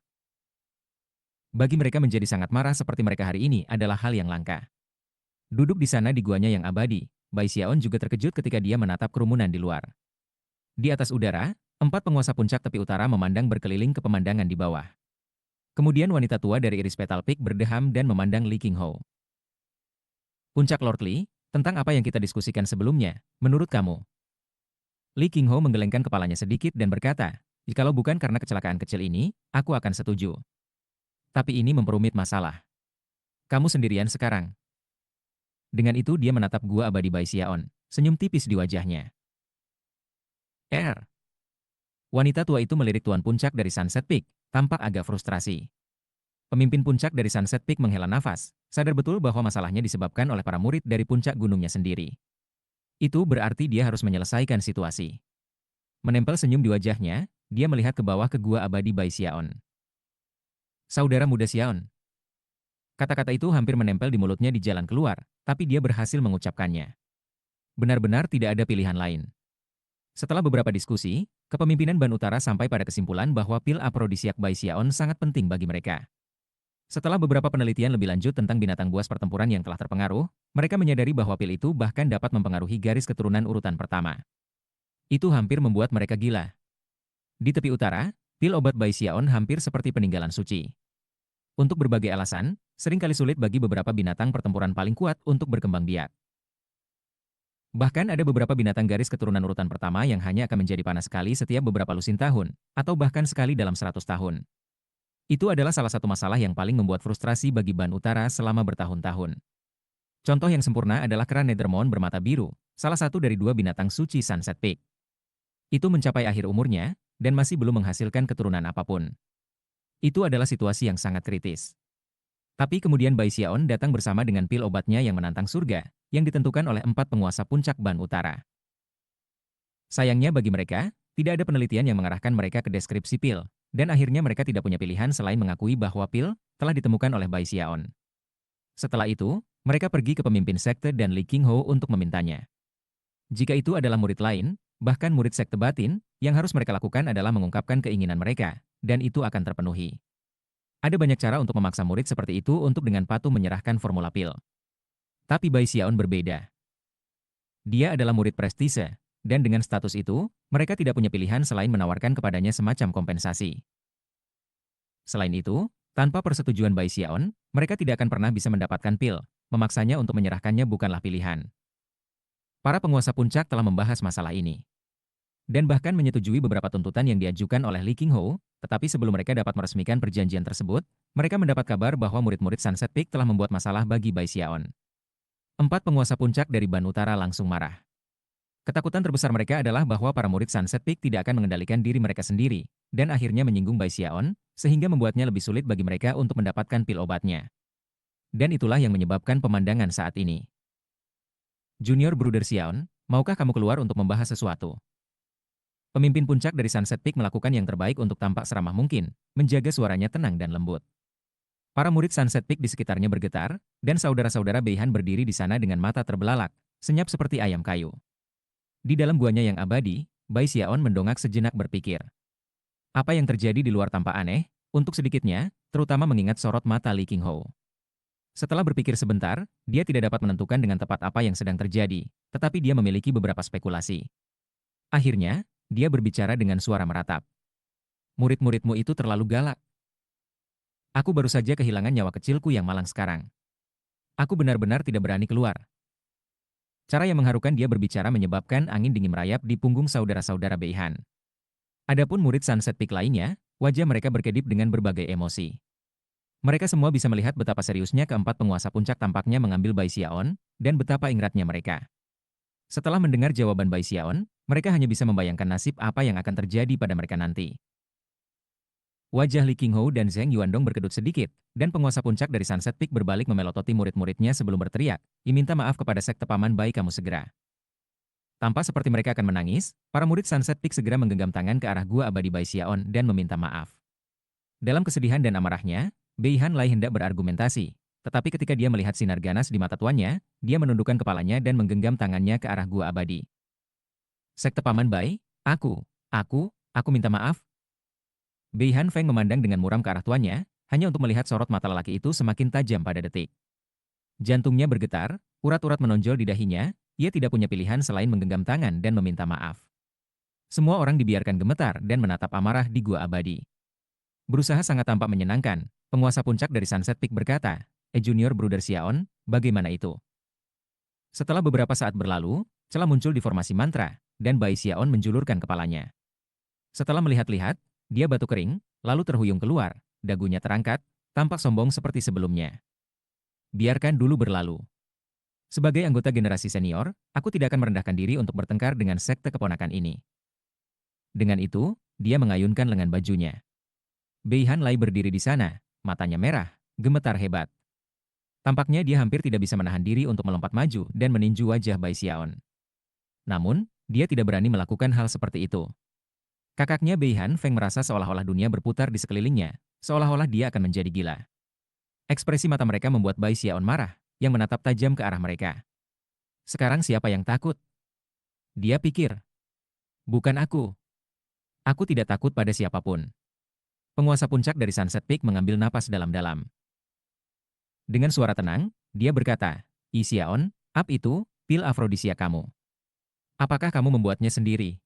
Bagi mereka menjadi sangat marah seperti mereka hari ini adalah hal yang langka. Duduk di sana di guanya yang abadi, Bai Xiaon juga terkejut ketika dia menatap kerumunan di luar. Di atas udara, 4 penguasa puncak tepi utara memandang berkeliling ke pemandangan di bawah. Kemudian wanita tua dari Iris Petal Peak berdeham dan memandang Li Qingho. Puncak Lord Li, tentang apa yang kita diskusikan sebelumnya, menurut kamu? Li Qingho menggelengkan kepalanya sedikit dan berkata, jikalau bukan karena kecelakaan kecil ini, aku akan setuju. Tapi ini memperumit masalah. Kamu sendirian sekarang. Dengan itu dia menatap gua abadi Bai Xiaon, senyum tipis di wajahnya. Wanita tua itu melirik Tuan Puncak dari Sunset Peak, tampak agak frustrasi. Pemimpin puncak dari Sunset Peak menghela nafas, sadar betul bahwa masalahnya disebabkan oleh para murid dari puncak gunungnya sendiri. Itu berarti dia harus menyelesaikan situasi. Menempel senyum di wajahnya, dia melihat ke bawah ke gua abadi Bai Xiaon. Saudara muda Xiaon. Kata-kata itu hampir menempel di mulutnya di jalan keluar, tapi dia berhasil mengucapkannya. Benar-benar tidak ada pilihan lain. Setelah beberapa diskusi, kepemimpinan Ban Utara sampai pada kesimpulan bahwa pil aprodisiak Bai Xiaon sangat penting bagi mereka. Setelah beberapa penelitian lebih lanjut tentang binatang buas pertempuran yang telah terpengaruh, mereka menyadari bahwa pil itu bahkan dapat mempengaruhi garis keturunan urutan pertama. Itu hampir membuat mereka gila. Di tepi utara, pil obat Bai Xiaon hampir seperti peninggalan suci. Untuk berbagai alasan, seringkali sulit bagi beberapa binatang pertempuran paling kuat untuk berkembang biak. Bahkan ada beberapa binatang garis keturunan urutan pertama yang hanya akan menjadi panas sekali setiap beberapa lusin tahun, atau bahkan sekali dalam 100 tahun. Itu adalah salah satu masalah yang paling membuat frustrasi bagi Ban Utara selama bertahun-tahun. Contoh yang sempurna adalah kera Nethermon bermata biru, salah satu dari 2 binatang suci Sunset Peak. Itu mencapai akhir umurnya, dan masih belum menghasilkan keturunan apapun. Itu adalah situasi yang sangat kritis. Tapi kemudian Bai Xiaon datang bersama dengan pil obatnya yang menantang surga, yang ditentukan oleh 4 penguasa puncak Ban Utara. Sayangnya bagi mereka, tidak ada penelitian yang mengarahkan mereka ke deskripsi pil, dan akhirnya mereka tidak punya pilihan selain mengakui bahwa pil telah ditemukan oleh Bai Xiaon. Setelah itu, mereka pergi ke pemimpin sekte dan Li Qingho untuk memintanya. Jika itu adalah murid lain, bahkan murid sekte batin, yang harus mereka lakukan adalah mengungkapkan keinginan mereka, dan itu akan terpenuhi. Ada banyak cara untuk memaksa murid seperti itu untuk dengan patuh menyerahkan formula pil. Tapi Bai Xiaon berbeda. Dia adalah murid prestise, dan dengan status itu, mereka tidak punya pilihan selain menawarkan kepadanya semacam kompensasi. Selain itu, tanpa persetujuan Bai Xiaon, mereka tidak akan pernah bisa mendapatkan pil, memaksanya untuk menyerahkannya bukanlah pilihan. Para penguasa puncak telah membahas masalah ini. Dan bahkan menyetujui beberapa tuntutan yang diajukan oleh Li Qingho, tetapi sebelum mereka dapat meresmikan perjanjian tersebut, mereka mendapat kabar bahwa murid-murid Sunset Peak telah membuat masalah bagi Bai Xiaon. 4 penguasa puncak dari Ban Utara langsung marah. Ketakutan terbesar mereka adalah bahwa para murid Sunset Peak tidak akan mengendalikan diri mereka sendiri, dan akhirnya menyinggung Bai Xiaon, sehingga membuatnya lebih sulit bagi mereka untuk mendapatkan pil obatnya. Dan itulah yang menyebabkan pemandangan saat ini. Junior Bruder Xiaon, maukah kamu keluar untuk membahas sesuatu? Pemimpin puncak dari Sunset Peak melakukan yang terbaik untuk tampak seramah mungkin, menjaga suaranya tenang dan lembut. Para murid Sunset Peak di sekitarnya bergetar, dan saudara-saudara Beihan berdiri di sana dengan mata terbelalak, senyap seperti ayam kayu. Di dalam guanya yang abadi, Bai Xiaon mendongak sejenak berpikir. Apa yang terjadi di luar tampak aneh, untuk sedikitnya, terutama mengingat sorot mata Li Qingho. Setelah berpikir sebentar, dia tidak dapat menentukan dengan tepat apa yang sedang terjadi, tetapi dia memiliki beberapa spekulasi. Akhirnya, dia berbicara dengan suara meratap. Murid-muridmu itu terlalu galak. Aku baru saja kehilangan nyawa kecilku yang malang sekarang. Aku benar-benar tidak berani keluar. Cara yang mengharukan dia berbicara menyebabkan angin dingin merayap di punggung saudara-saudara Beihan. Adapun murid Sunset Peak lainnya, wajah mereka berkedip dengan berbagai emosi. Mereka semua bisa melihat betapa seriusnya keempat penguasa puncak tampaknya mengambil Bai Xiaon, dan betapa ingratnya mereka. Setelah mendengar jawaban Bai Xiaon, mereka hanya bisa membayangkan nasib apa yang akan terjadi pada mereka nanti. Wajah Li Qingho dan Zheng Yuandong berkedut sedikit, dan penguasa puncak dari Sunset Peak berbalik memelototi murid-muridnya sebelum berteriak, "Minta maaf kepada sekte paman Bai kamu segera." Tanpa seperti mereka akan menangis, para murid Sunset Peak segera menggenggam tangan ke arah Gua Abadi Bai Xiaon dan meminta maaf. Dalam kesedihan dan amarahnya, Bei Han Lai hendak berargumentasi. Tetapi ketika dia melihat sinar ganas di mata tuannya, dia menundukkan kepalanya dan menggenggam tangannya ke arah Gua Abadi. Sekte Paman Bai, aku minta maaf. Bei Han Feng memandang dengan muram ke arah tuannya, hanya untuk melihat sorot mata lelaki itu semakin tajam pada detik. Jantungnya bergetar, urat-urat menonjol di dahinya, ia tidak punya pilihan selain menggenggam tangan dan meminta maaf. Semua orang dibiarkan gemetar dan menatap amarah di Gua Abadi. Berusaha sangat tampak menyenangkan, penguasa puncak dari Sunset Peak berkata, Junior Brother Xiaon, bagaimana itu? Setelah beberapa saat berlalu, celah muncul di formasi mantra, dan Bai Xiaon menjulurkan kepalanya. Setelah melihat-lihat, dia batuk kering, lalu terhuyung keluar, dagunya terangkat, tampak sombong seperti sebelumnya. Biarkan dulu berlalu. Sebagai anggota generasi senior, aku tidak akan merendahkan diri untuk bertengkar dengan sekte keponakan ini. Dengan itu, dia mengayunkan lengan bajunya. Bei Han Lai berdiri di sana, matanya merah, gemetar hebat. Tampaknya dia hampir tidak bisa menahan diri untuk melompat maju dan meninju wajah Bai Xiaon. Namun, dia tidak berani melakukan hal seperti itu. Kakaknya Bei Han Feng merasa seolah-olah dunia berputar di sekelilingnya, seolah-olah dia akan menjadi gila. Ekspresi mata mereka membuat Bai Xiaon marah, yang menatap tajam ke arah mereka. Sekarang siapa yang takut? Dia pikir. Bukan aku. Aku tidak takut pada siapapun. Penguasa puncak dari Sunset Peak mengambil napas dalam-dalam. Dengan suara tenang, dia berkata, Xiaon, itu, pil afrodisia kamu. Apakah kamu membuatnya sendiri?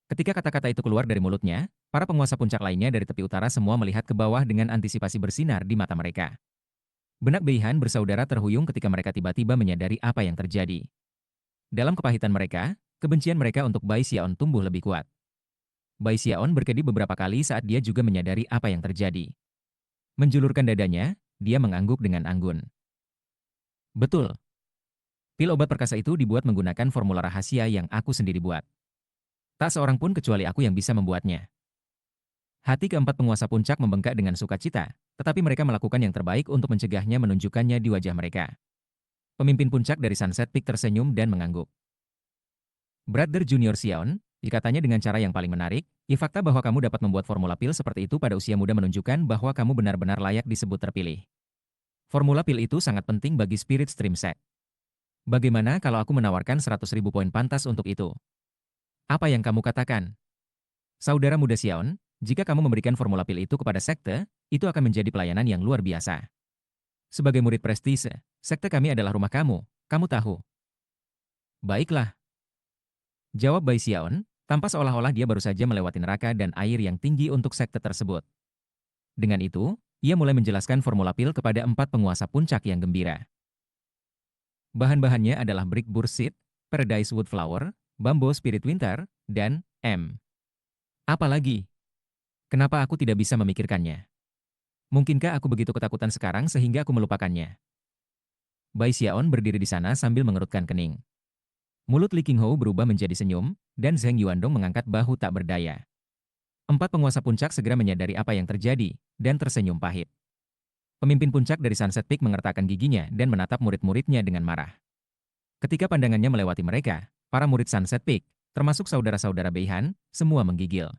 Ketika kata-kata itu keluar dari mulutnya, para penguasa puncak lainnya dari tepi utara semua melihat ke bawah dengan antisipasi bersinar di mata mereka. Benak Bei Han bersaudara terhuyung ketika mereka tiba-tiba menyadari apa yang terjadi. Dalam kepahitan mereka, kebencian mereka untuk Bai Xiaon tumbuh lebih kuat. Bai Xiaon berkedip beberapa kali saat dia juga menyadari apa yang terjadi. Menjulurkan dadanya, dia mengangguk dengan anggun. Betul. Pil obat perkasa itu dibuat menggunakan formula rahasia yang aku sendiri buat. Tak seorang pun kecuali aku yang bisa membuatnya. Hati keempat penguasa puncak membengkak dengan sukacita, tetapi mereka melakukan yang terbaik untuk mencegahnya menunjukkannya di wajah mereka. Pemimpin puncak dari Sunset Peak tersenyum dan mengangguk. Brother Junior Xiaon, katanya dengan cara yang paling menarik, fakta bahwa kamu dapat membuat formula pil seperti itu pada usia muda menunjukkan bahwa kamu benar-benar layak disebut terpilih. Formula pil itu sangat penting bagi Spirit Stream Sect. Bagaimana kalau aku menawarkan 100.000 poin pantas untuk itu? Apa yang kamu katakan? Saudara muda Xiaon, jika kamu memberikan formula pil itu kepada sekte, itu akan menjadi pelayanan yang luar biasa. Sebagai murid prestise, sekte kami adalah rumah kamu tahu. Baiklah. Jawab Bai Xiaon, tanpa seolah-olah dia baru saja melewati neraka dan air yang tinggi untuk sekte tersebut. Dengan itu, ia mulai menjelaskan formula pil kepada 4 penguasa puncak yang gembira. Bahan-bahannya adalah Brick Burst Seed, Paradise Wood Flower, Bamboo Spirit Winter, dan M. Apalagi? Kenapa aku tidak bisa memikirkannya? Mungkinkah aku begitu ketakutan sekarang sehingga aku melupakannya? Bai Xiaon berdiri di sana sambil mengerutkan kening. Mulut Li Qinghou berubah menjadi senyum, dan Zheng Yuandong mengangkat bahu tak berdaya. 4 penguasa puncak segera menyadari apa yang terjadi, dan tersenyum pahit. Pemimpin puncak dari Sunset Peak mengertakkan giginya dan menatap murid-muridnya dengan marah. Ketika pandangannya melewati mereka, para murid Sunset Peak, termasuk saudara-saudara Bei Han, semua menggigil.